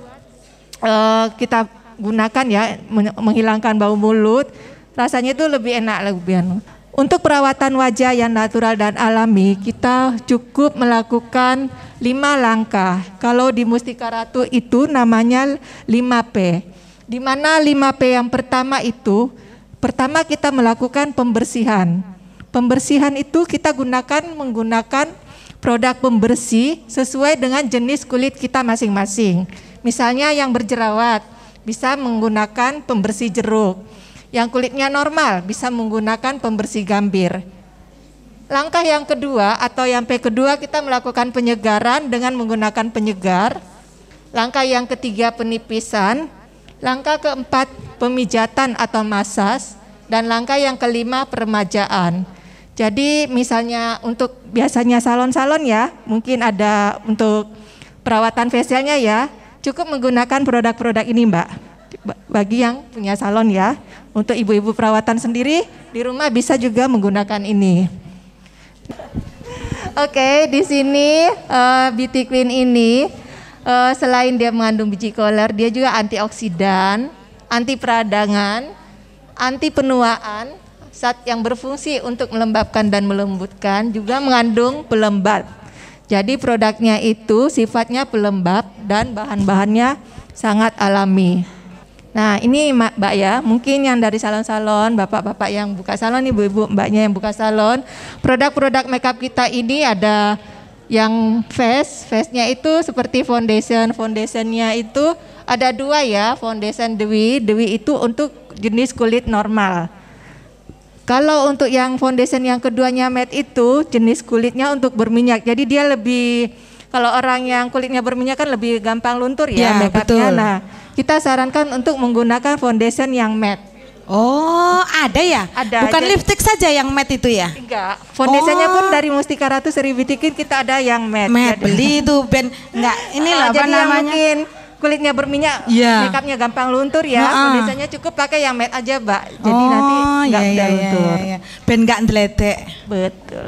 kita gunakan ya, menghilangkan bau mulut. Rasanya itu lebih enak lebih. Untuk perawatan wajah yang natural dan alami, kita cukup melakukan 5 langkah. Kalau di Mustika Ratu itu namanya 5P. Di mana 5P yang pertama itu, pertama kita melakukan pembersihan. Pembersihan itu kita menggunakan produk pembersih sesuai dengan jenis kulit kita masing-masing. Misalnya yang berjerawat bisa menggunakan pembersih jeruk. Yang kulitnya normal bisa menggunakan pembersih gambir. Langkah yang kedua atau yang P kedua, kita melakukan penyegaran dengan menggunakan penyegar. Langkah yang ketiga penipisan. Langkah keempat pemijatan atau masas. Dan langkah yang kelima peremajaan. Jadi misalnya untuk biasanya salon-salon ya, mungkin ada untuk perawatan facialnya ya, cukup menggunakan produk-produk ini Mbak. Bagi yang punya salon ya, untuk ibu-ibu perawatan sendiri di rumah bisa juga menggunakan ini. Oke, di sini Beauty Queen ini selain dia mengandung biji koler, dia juga antioksidan, anti peradangan, anti penuaan, zat yang berfungsi untuk melembabkan dan melembutkan, juga mengandung pelembab. Jadi produknya itu sifatnya pelembab dan bahan-bahannya sangat alami. Nah ini Mbak ya, mungkin yang dari salon-salon, bapak-bapak yang buka salon, ibu-ibu mbaknya yang buka salon, produk-produk makeup kita ini ada yang face-nya itu seperti foundationnya itu ada 2 ya, foundation dewi itu untuk jenis kulit normal. Kalau untuk yang foundation yang keduanya matte itu jenis kulitnya untuk berminyak. Jadi dia lebih, kalau orang yang kulitnya berminyak kan lebih gampang luntur ya makeupnya. Nah, kita sarankan untuk menggunakan foundation yang matte. Oh, ada ya? Ada. Bukan lipstick saja yang matte itu ya? Enggak. Foundationnya pun dari Mustika Ratu Seri Beauty Queen kita ada yang matte. Matte, beli itu Ben. Enggak, ini loh apa namanya? Mungkin kulitnya berminyak, makeupnya gampang luntur ya, foundationnya cukup pakai yang matte aja Mbak, jadi nanti nggak mudah luntur. Ben nggak ndeledek. Betul.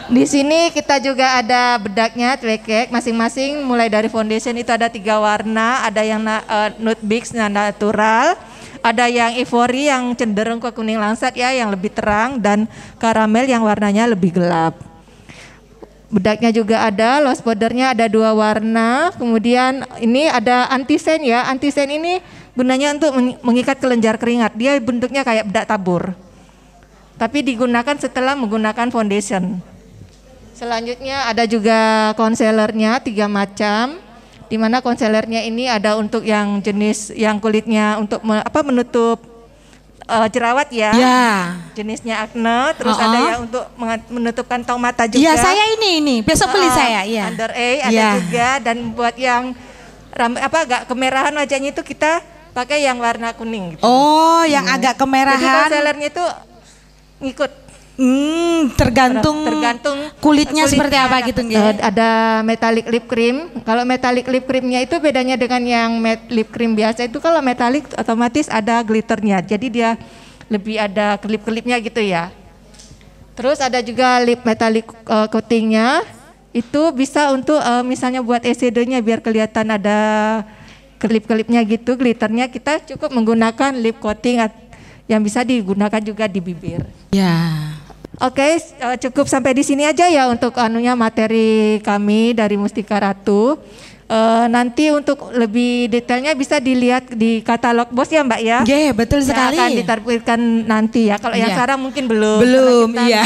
Di sini kita juga ada bedaknya, cekek, masing-masing mulai dari foundation itu ada 3 warna, ada yang nude beige natural, ada yang ivory yang cenderung ke kuning langsat ya, yang lebih terang, dan karamel yang warnanya lebih gelap. Bedaknya juga ada, loose powdernya ada 2 warna, kemudian ini ada anti-stain ya, anti-stain ini gunanya untuk mengikat kelenjar keringat, dia bentuknya kayak bedak tabur, tapi digunakan setelah menggunakan foundation. Selanjutnya ada juga concealernya 3 macam, di mana concealernya ini ada untuk yang jenis yang kulitnya untuk menutup jerawat ya, jenisnya acne, terus ada yang untuk menutup kantong mata juga. Iya, saya ini besok beli saya. Iya. Under eye ada juga, dan buat yang agak kemerahan wajahnya itu kita pakai yang warna kuning. Gitu. Oh, yang agak kemerahan. Jadi concealernya itu ngikut. Tergantung kulitnya seperti apa gitu nggih. Ada metallic lip cream. Kalau metallic lip creamnya itu bedanya dengan yang matte lip cream biasa itu, kalau metallic otomatis ada glitternya. Jadi dia lebih ada kelip-kelipnya gitu ya. Terus ada juga lip metallic coatingnya. Itu bisa untuk misalnya buat eyeshadownya biar kelihatan ada kelip-kelipnya gitu, glitternya, kita cukup menggunakan lip coating yang bisa digunakan juga di bibir. Ya. Oke, cukup sampai di sini aja ya untuk materi kami dari Mustika Ratu. Nanti untuk lebih detailnya bisa dilihat di katalog Bos ya Mbak ya. Iya, betul sekali. Akan ditampilkan nanti ya. Kalau yang sekarang mungkin belum. Iya.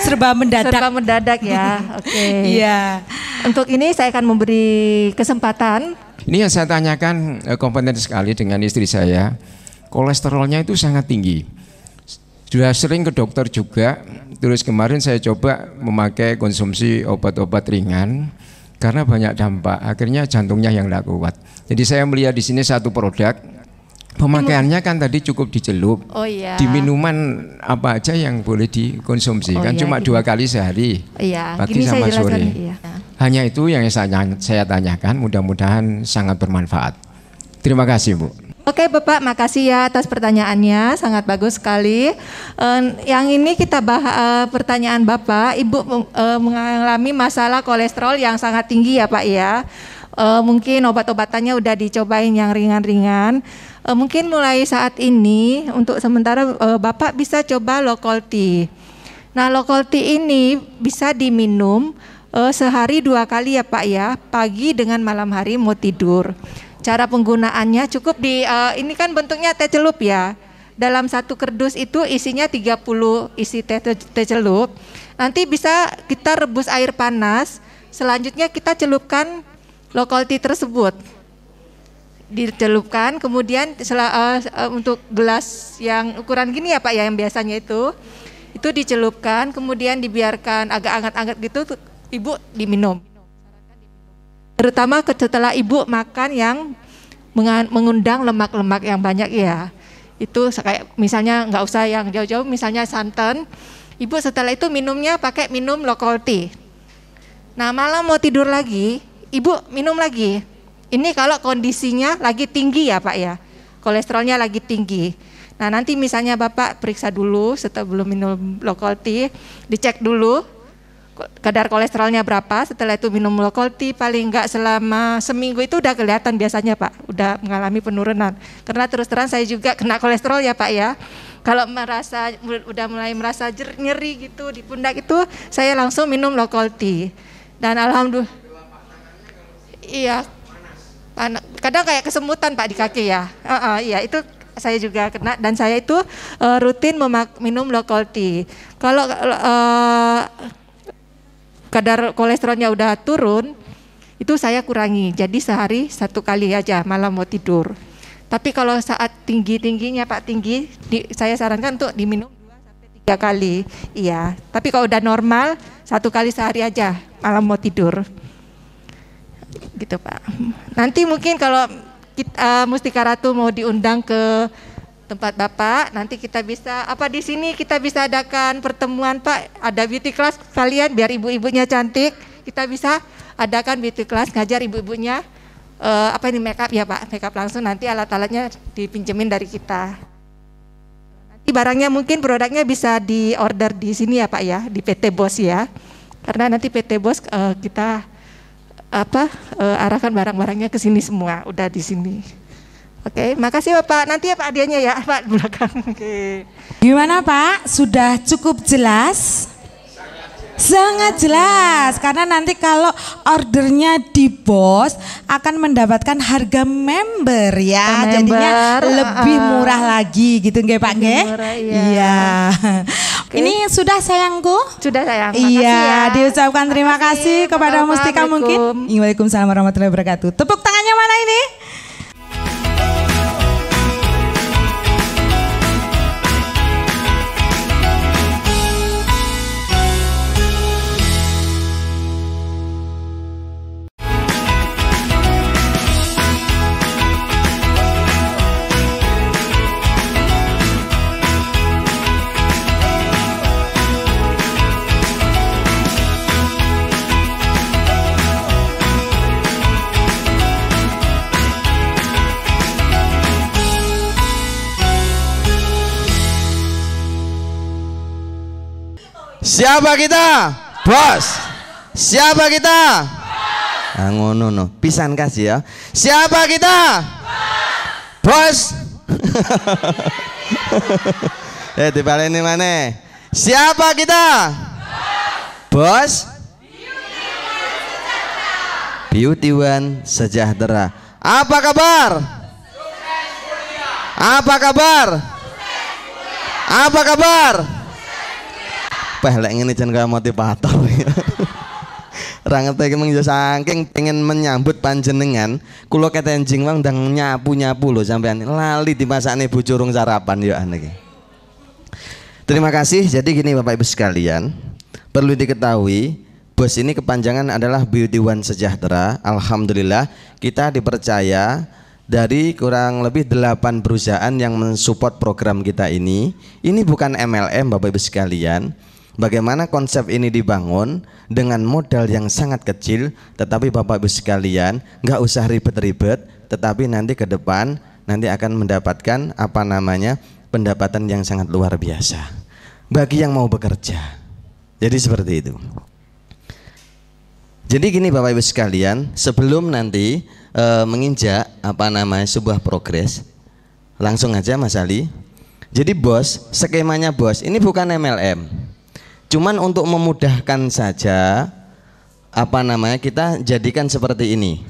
Serba mendadak ya. Oke. Iya. Untuk ini saya akan memberi kesempatan. Ini yang saya tanyakan kompeten sekali dengan istri saya. Kolesterolnya itu sangat tinggi. Sudah sering ke dokter juga, terus kemarin saya coba memakai konsumsi obat-obat ringan karena banyak dampak, akhirnya jantungnya yang tidak kuat. Jadi saya melihat di sini satu produk, pemakaiannya kan tadi cukup dicelup, di minuman apa aja yang boleh dikonsumsi, kan cuma 2 kali sehari, pagi sama sore. Hanya itu yang saya tanyakan, mudah-mudahan sangat bermanfaat. Terima kasih Bu. Oke Bapak, makasih ya atas pertanyaannya, sangat bagus sekali. Yang ini kita bahas pertanyaan Bapak, Ibu mengalami masalah kolesterol yang sangat tinggi ya Pak ya. Mungkin obat-obatannya udah dicobain yang ringan-ringan. Mungkin mulai saat ini untuk sementara Bapak bisa coba local tea. Nah local tea ini bisa diminum sehari 2 kali ya Pak ya, pagi dengan malam hari mau tidur. Cara penggunaannya cukup ini kan bentuknya teh celup ya. dalam satu kerdus itu isinya 30 isi teh celup. Nanti bisa kita rebus air panas, selanjutnya kita celupkan local tea tersebut. Dicelupkan, kemudian untuk gelas yang ukuran gini ya Pak ya, yang biasanya itu dicelupkan, kemudian dibiarkan agak hangat-hangat gitu, Ibu diminum. Terutama setelah Ibu makan yang mengundang lemak-lemak yang banyak ya. Itu kayak misalnya nggak usah yang jauh-jauh, misalnya santan. Ibu setelah itu minumnya pakai minum local tea. Nah malam mau tidur lagi, Ibu minum lagi. Ini kalau kondisinya lagi tinggi ya Pak ya, kolesterolnya lagi tinggi. Nah nanti misalnya Bapak periksa dulu setelah belum minum local tea, dicek dulu kadar kolesterolnya berapa. Setelah itu minum local tea paling enggak selama seminggu itu udah kelihatan biasanya Pak, udah mengalami penurunan. Karena terus terang saya juga kena kolesterol ya Pak ya. Kalau udah mulai merasa nyeri gitu di pundak itu, saya langsung minum local tea. Dan alhamdulillah, iya, kadang kayak kesemutan Pak di kaki ya. Iya itu saya juga kena, dan saya itu rutin minum local tea. Kalau kadar kolesterolnya udah turun, itu saya kurangi. Jadi sehari 1 kali aja malam mau tidur. Tapi kalau saat tingginya Pak tinggi, saya sarankan untuk diminum 2 sampai 3 kali. Iya. Tapi kalau udah normal 1 kali sehari aja malam mau tidur. Gitu Pak. Nanti mungkin kalau Mustika Ratu mau diundang ke tempat Bapak, nanti kita bisa di sini kita bisa adakan pertemuan Pak, ada beauty class kalian biar ibu-ibunya cantik, kita bisa adakan beauty class ngajar ibu-ibunya make up ya Pak, make up langsung, nanti alat-alatnya dipinjemin dari kita. Nanti barangnya mungkin produknya bisa di order di sini ya Pak ya, di PT Bos ya, karena nanti PT Bos kita arahkan barang-barangnya ke sini semua, udah di sini. Oke, makasih Bapak. Nanti ya Pak hadiahnya ya Pak di belakang. Oke. Gimana Pak? Sudah cukup jelas? Sangat jelas, karena nanti kalau ordernya di Bos akan mendapatkan harga member ya, jadinya lebih murah lagi gitu nggih Pak nggih? Iya. Okay. Ini sudah sayangku? Sudah sayang. Iya, diucapkan terima kasih kepada Mustika mungkin. Waalaikumsalam warahmatullahi wabarakatuh. Tepuk tangannya mana ini? Siapa kita? Bos. Siapa kita? Ah ngono no. Pisan kasih ya. Siapa kita? Bos. Dibaleni mana? Siapa kita? Bos. Beauty One Sejahtera. Apa kabar? Apa kabar? Apa kabar? Lek ngene jan kaya motivator. Ra ngerti mung yo saking pengen menyambut panjenengan, kula ketenjing wong ndang nyapu-nyapu lho sampean. Lali dimasakne bojo urung sarapan yo aneh. Terima kasih. Jadi gini Bapak Ibu sekalian, perlu diketahui Bos ini kepanjangan adalah Beauty One Sejahtera. Alhamdulillah kita dipercaya dari kurang lebih 8 perusahaan yang mensupport program kita ini. Ini bukan MLM Bapak Ibu sekalian. Bagaimana konsep ini dibangun dengan modal yang sangat kecil, tetapi Bapak Ibu sekalian nggak usah ribet-ribet, tetapi nanti ke depan nanti akan mendapatkan pendapatan yang sangat luar biasa bagi yang mau bekerja. Jadi seperti itu. Jadi gini Bapak Ibu sekalian, sebelum nanti menginjak sebuah progres, langsung aja Mas Ali. Jadi Bos, skemanya Bos ini bukan MLM. Cuman untuk memudahkan saja kita jadikan seperti ini.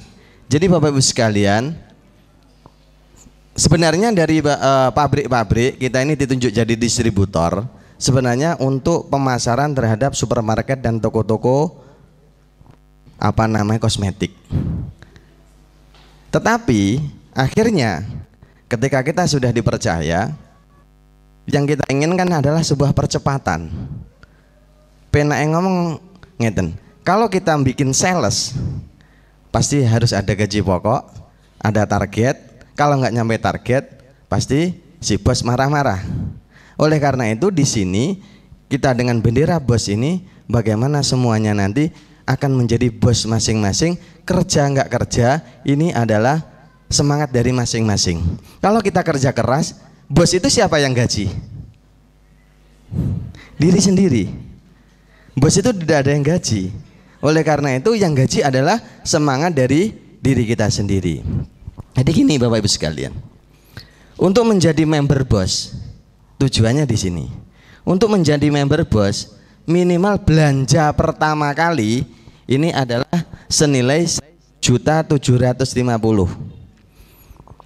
Jadi Bapak Ibu sekalian, sebenarnya dari pabrik-pabrik kita ini ditunjuk jadi distributor sebenarnya untuk pemasaran terhadap supermarket dan toko-toko kosmetik. Tetapi akhirnya ketika kita sudah dipercaya, yang kita inginkan adalah sebuah percepatan. Pena ngomong ngeten, kalau kita bikin sales pasti harus ada gaji pokok, ada target. Kalau nggak nyampe target pasti si bos marah-marah. Oleh karena itu di sini kita dengan bendera bos ini bagaimana semuanya nanti akan menjadi bos masing-masing. Kerja nggak kerja ini adalah semangat dari masing-masing. Kalau kita kerja keras, bos itu siapa yang gaji? Diri sendiri. Bos itu tidak ada yang gaji. Oleh karena itu yang gaji adalah semangat dari diri kita sendiri. Jadi gini Bapak Ibu sekalian, untuk menjadi member bos tujuannya di sini. Untuk menjadi member bos minimal belanja pertama kali ini adalah senilai 1.750.000.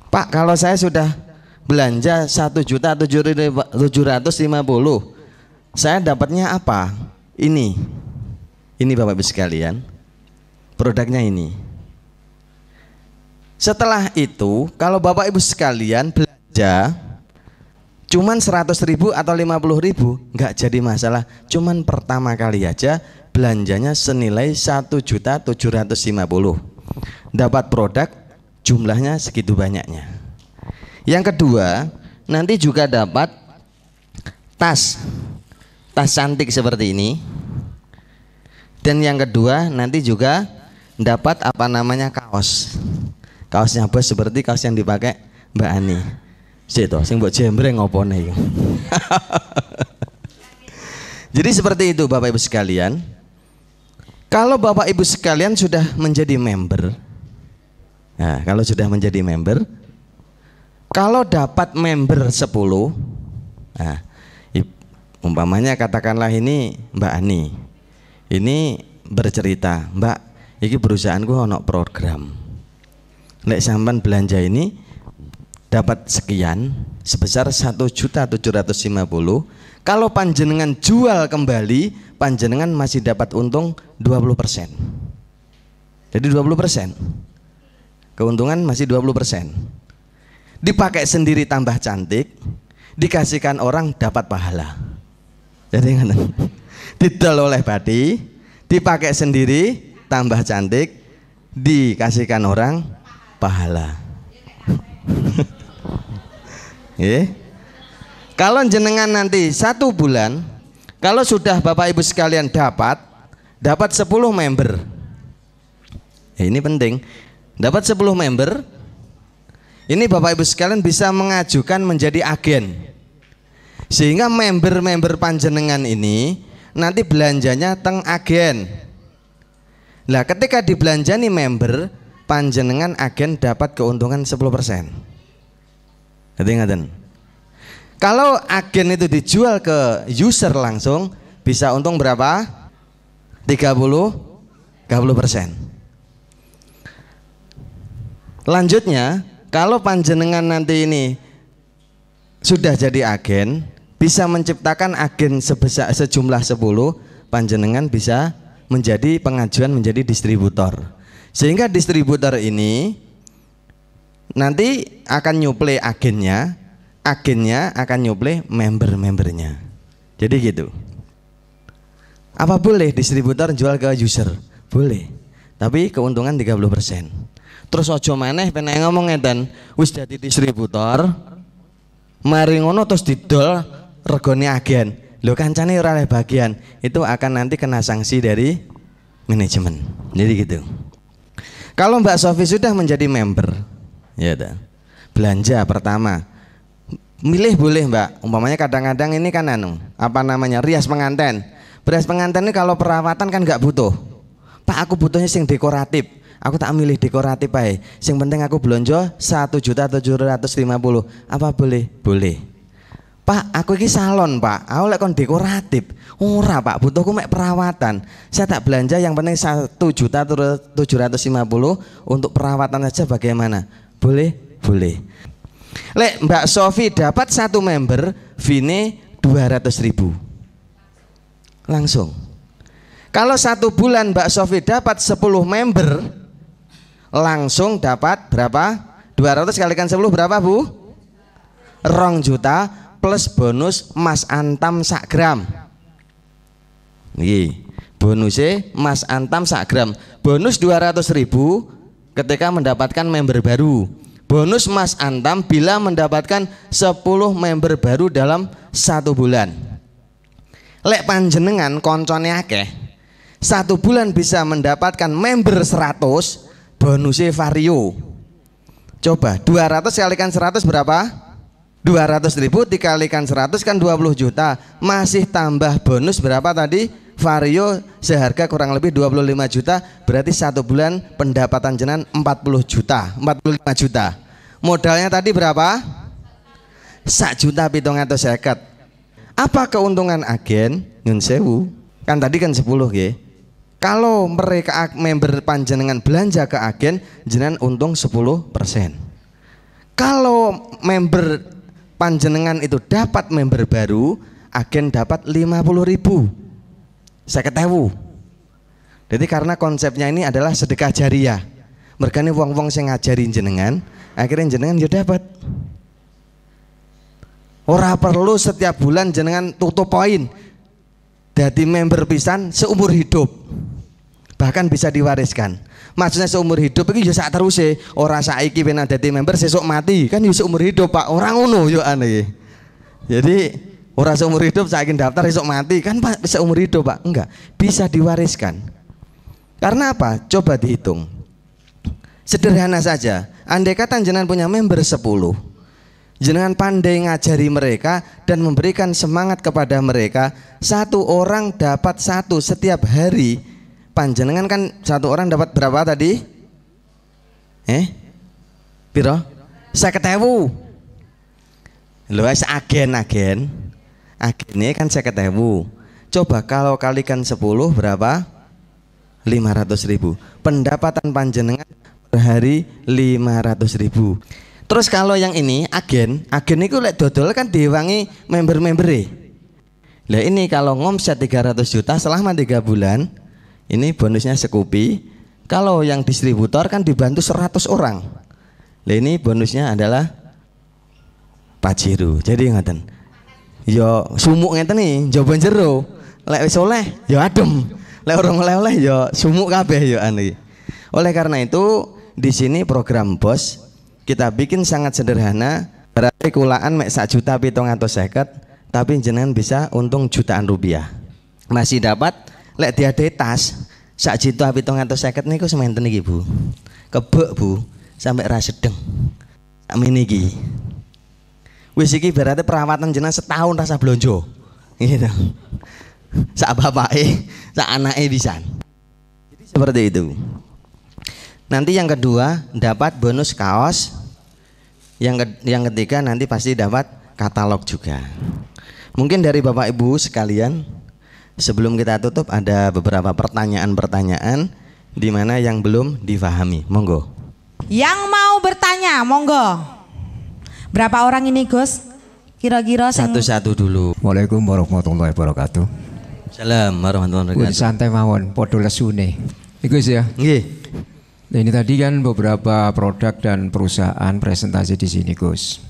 Pak, kalau saya sudah belanja 1.750.000, saya dapatnya apa? Ini Bapak Ibu sekalian, produknya ini. Setelah itu kalau Bapak Ibu sekalian belanja cuman 100.000 atau 50.000 nggak jadi masalah. Cuman pertama kali aja belanjanya senilai 1.750.000. Dapat produk jumlahnya segitu banyaknya. Yang kedua, nanti juga dapat tas cantik seperti ini. Dan yang kedua nanti juga dapat kaos. Kaosnya bos seperti kaos yang dipakai Mbak Ani. Situ, sing mbok jembreng ngopone iki. Jadi seperti itu Bapak Ibu sekalian. Kalau Bapak Ibu sekalian sudah menjadi member, nah, kalau sudah menjadi member, kalau dapat member 10, nah, umpamanya katakanlah ini Mbak Ani, ini bercerita, Mbak, ini perusahaanku ono program. Lek sampean belanja ini dapat sekian sebesar 1.750.000. Kalau panjenengan jual kembali, panjenengan masih dapat untung 20%. Jadi 20%. Keuntungan masih 20%. Dipakai sendiri tambah cantik, dikasihkan orang dapat pahala. Jadi didol oleh Bati, dipakai sendiri tambah cantik, dikasihkan orang pahala. Kalau jenengan nanti 1 bulan, kalau sudah Bapak Ibu sekalian dapat 10 member. Ini penting. Dapat 10 member. Ini Bapak Ibu sekalian bisa mengajukan menjadi agen. Sehingga member-member panjenengan ini nanti belanjanya teng agen. Lah ketika dibelanjani member, panjenengan agen dapat keuntungan 10%. Ingat-ingat. Kalau agen itu dijual ke user langsung bisa untung berapa? 30%. Lanjutnya, kalau panjenengan nanti ini sudah jadi agen, bisa menciptakan agen sejumlah 10, panjenengan bisa menjadi pengajuan menjadi distributor. Sehingga distributor ini nanti akan nyuplai agennya akan nyuplai member-membernya. Jadi gitu. Apa boleh distributor jual ke user? Boleh. Tapi keuntungan 30%. Terus ojo maneh pengen ngomong ngeten, wis dadi distributor, mari ngono terus didol regone agen. Lho kancane ora oleh bagian. Itu akan nanti kena sanksi dari manajemen. Jadi gitu. Kalau Mbak Sofi sudah menjadi member, ya dah. Belanja pertama. Milih boleh Mbak. Umpamanya kadang-kadang ini kan rias pengantin. Rias pengantin ini kalau perawatan kan nggak butuh. Pak, aku butuhnya sing dekoratif. Aku tak milih dekoratif ae. Sing penting aku belanja 1.750.000. Apa boleh? Boleh. Pak, aku ini salon Pak. Aku lek kon dekoratif. Ora Pak, butuhku mek perawatan. Saya tak belanja yang penting 1.750.000 untuk perawatan aja bagaimana? Boleh? Boleh. Lek Mbak Sofi dapat 1 member, fine 200.000 langsung. Kalau 1 bulan Mbak Sofi dapat 10 member, langsung dapat berapa? 200 kalikan 10 berapa Bu? 2 juta plus bonus Mas Antam sak gram. Nih, bonusnya Mas Antam sak gram. Bonus 200.000 ketika mendapatkan member baru. Bonus Mas Antam bila mendapatkan 10 member baru dalam 1 bulan. Lek panjenengan koncone akeh, 1 bulan bisa mendapatkan member 100, bonusnya vario. Coba 200 kalikan 100 berapa? 200.000 dikalikan 100 kan 20 juta. Masih tambah bonus berapa tadi? Vario seharga kurang lebih 25 juta. Berarti 1 bulan pendapatan jenengan 40 juta, 45 juta. Modalnya tadi berapa? 1.750.000. Apa keuntungan agen? Nyun sewu. Kan tadi kan 10 nggih. Kalau mereka member panjenengan belanja ke agen, jenengan untung 10%. Kalau member panjenengan itu dapat member baru, agen dapat 50.000. 50.000. Jadi karena konsepnya ini adalah sedekah jariah. Mergane wong-wong sing ngajari jenengan, akhirnya jenengan ya dapat. Ora perlu setiap bulan jenengan tutup poin. Dadi member pisan seumur hidup. Bahkan bisa diwariskan. Maksudnya seumur hidup iki ya sak teruse, ora saiki ben dadi member sesuk mati. Kan ya seumur hidup, Pak. Ora ngono yo aneh. Jadi ora seumur hidup saiki daftar esuk mati, kan Pak seumur hidup, Pak. Enggak, bisa diwariskan. Karena apa? Coba dihitung. Sederhana saja, andai kata jenengan punya member 10, jenengan pandai ngajari mereka dan memberikan semangat kepada mereka, 1 orang dapat 1 setiap hari. Panjenengan kan 1 orang dapat berapa tadi? Piro? 50.000. Lho wis agen ini kan 50.000. Coba kalau kalikan 10 berapa? 500.000. Pendapatan panjenengan per hari 500.000. Terus kalau yang ini agen itu lek dodol kan diwangi member-membere. Lah ini kalau ngomset 300 juta selama 3 bulan, ini bonusnya sekupi. Kalau yang distributor kan dibantu 100 orang. Lah ini bonusnya adalah Pajero. Jadi ngaten. Yo sumuk ngeten nih, njaba jero. Lek wis oleh yo adem. Lek ora oleh-oleh yo sumuk kabeh yo ane. Oleh karena itu di sini program BOS kita bikin sangat sederhana. Berarti kulaan mek 1.750.000, tapi jenengan bisa untung jutaan rupiah. Masih dapat lek diade tas 1.750.000 niku sementen iki Bu. Kebek Bu, sampai ra sedeng. Sakmene iki. Wis iki berarti perawatan jenengan setahun rasa blonjo. Gitu. Sak bapake, sak anake pisan. Jadi seperti itu. Nanti yang kedua dapat bonus kaos. Yang ketiga nanti pasti dapat katalog juga. Mungkin dari Bapak Ibu sekalian, sebelum kita tutup ada beberapa pertanyaan-pertanyaan di mana yang belum difahami. Monggo. Yang mau bertanya, monggo. Berapa orang ini, Gus? Kira-kira satu-satu dulu. Waalaikumsalam warahmatullahi wabarakatuh. Salam warahmatullahi wabarakatuh. Santai mawon, podo lesune. Iku ya. Nggih. Nah, ini tadi kan beberapa produk dan perusahaan presentasi di sini, Gus.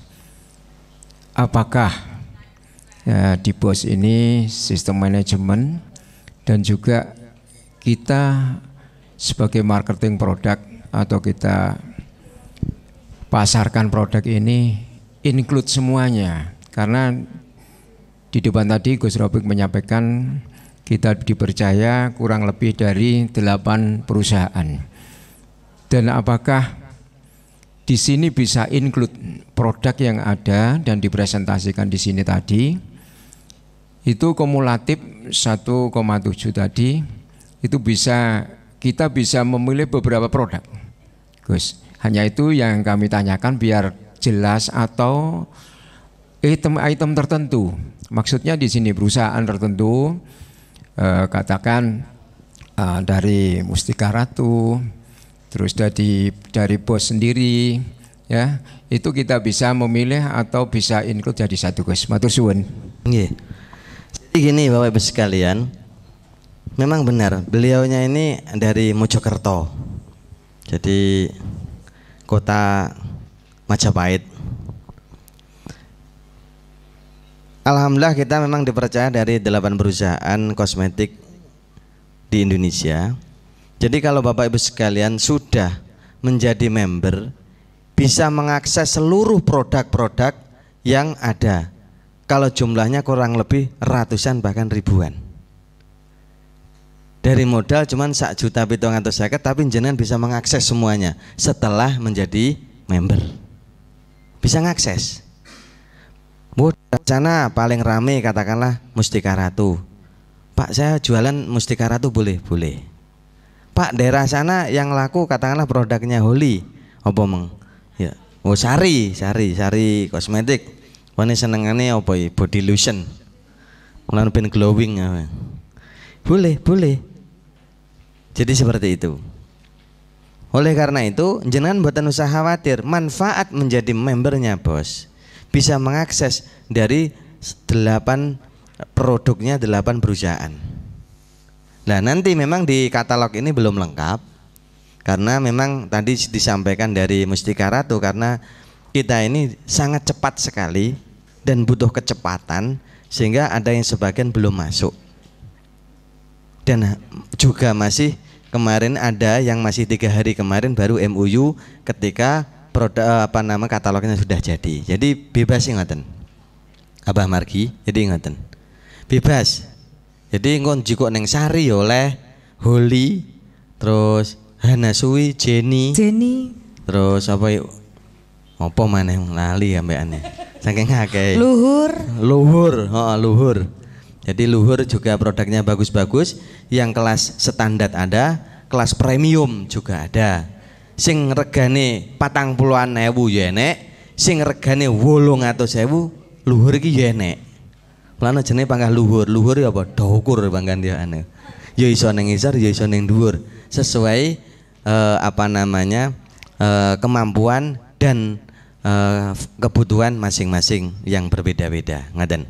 Apakah ya, di BOS ini sistem manajemen dan juga kita sebagai marketing produk atau kita pasarkan produk ini include semuanya? Karena di depan tadi Gus Robik menyampaikan kita dipercaya kurang lebih dari 8 perusahaan. Dan apakah di sini bisa include produk yang ada dan dipresentasikan di sini tadi itu kumulatif 1,7 tadi itu bisa kita bisa memilih beberapa produk, Gus. Hanya itu yang kami tanyakan biar jelas atau item-item tertentu. Maksudnya di sini perusahaan tertentu katakan dari Mustika Ratu. Terus dari BOS sendiri, ya, itu kita bisa memilih atau bisa include jadi satu, Gus. Matur suwun. Nggih. Jadi gini Bapak Ibu sekalian, memang benar beliaunya ini dari Mojokerto. Jadi kota Majapahit. Alhamdulillah kita memang dipercaya dari 8 perusahaan kosmetik di Indonesia. Jadi kalau Bapak Ibu sekalian sudah menjadi member, bisa mengakses seluruh produk-produk yang ada. Kalau jumlahnya kurang lebih ratusan bahkan ribuan. Dari modal cuman 1.750.000, tapi jenengan bisa mengakses semuanya setelah menjadi member. Bisa ngakses. Sana paling rame katakanlah Mustika Ratu. Pak, saya jualan Mustika Ratu boleh? Boleh. Pak, daerah sana yang laku katakanlah produknya Holy. Apa meng? Ya. Oh, Sari kosmetik. Wani senengane apa ya? Body lotion. Mulane ben glowing. Boleh. Jadi seperti itu. Oleh karena itu, jenengan mboten usah khawatir, manfaat menjadi membernya Bos. Bisa mengakses dari 8 produknya 8 perusahaan. Nah nanti memang di katalog ini belum lengkap karena memang tadi disampaikan dari Mustika Ratu, karena kita ini sangat cepat sekali dan butuh kecepatan sehingga ada yang sebagian belum masuk. Dan juga masih kemarin ada yang masih 3 hari kemarin baru MOU ketika produk katalognya sudah jadi. Jadi bebas sih ngoten. Abah Margi, jadi ngoten. Bebas. Jadi ngon jiko neng Sari oleh Holy, terus Hanasui, Jenny. Terus apa yuk? Apa maneh lali ambekane. Saking akeh. Luhur. Jadi Luhur juga produknya bagus-bagus, yang kelas standar ada, kelas premium juga ada. Sing regane 40.000 ya enek, sing regane 800.000 Luhur iki ya enek. Mulane jenenge panggah Luhur. Luhur ya apa? Dhuwur panggan ya ane. Ya iso ning ngisor, ya iso ning dhuwur. Sesuai kemampuan dan kebutuhan masing-masing yang berbeda-beda. Ngaten.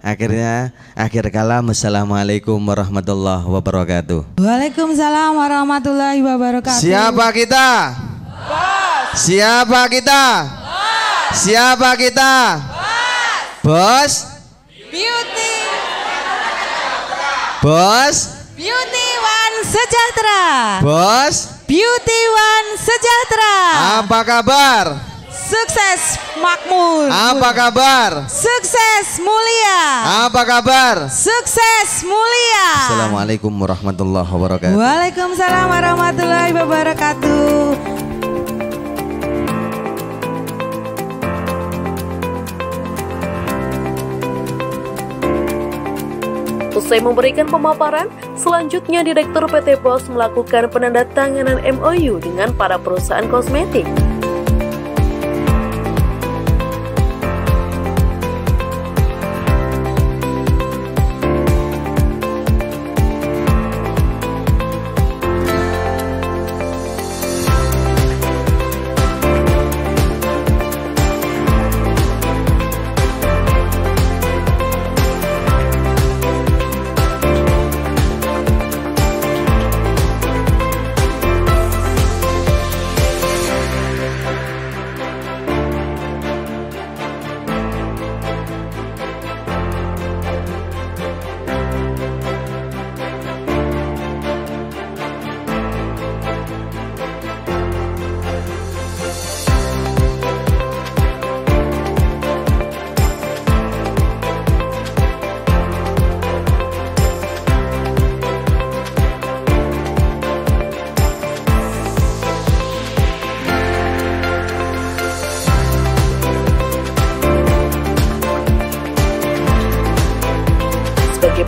Akhir kalam, assalamualaikum warahmatullahi wabarakatuh. Waalaikumsalam warahmatullahi wabarakatuh. Siapa kita? Bos. Siapa kita? Bos. Siapa kita? Bos. Beauty. Bos. Beauty One Sejahtera. Bos. Beauty One Sejahtera. Apa kabar? Sukses makmur. Apa kabar? Sukses mulia. Apa kabar? Sukses mulia. Assalamualaikum warahmatullahi wabarakatuh. Waalaikumsalam warahmatullahi wabarakatuh. Usai memberikan pemaparan, selanjutnya Direktur PT BOS melakukan penandatanganan MOU dengan para perusahaan kosmetik.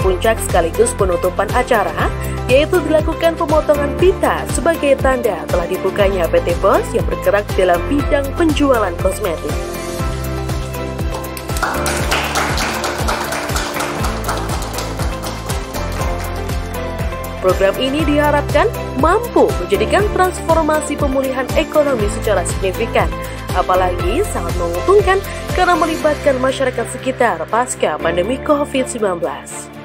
Puncak sekaligus penutupan acara, yaitu dilakukan pemotongan pita sebagai tanda telah dibukanya PT BOS yang bergerak dalam bidang penjualan kosmetik. Program ini diharapkan mampu menjadikan transformasi pemulihan ekonomi secara signifikan, apalagi sangat menguntungkan karena melibatkan masyarakat sekitar pasca pandemi COVID-19.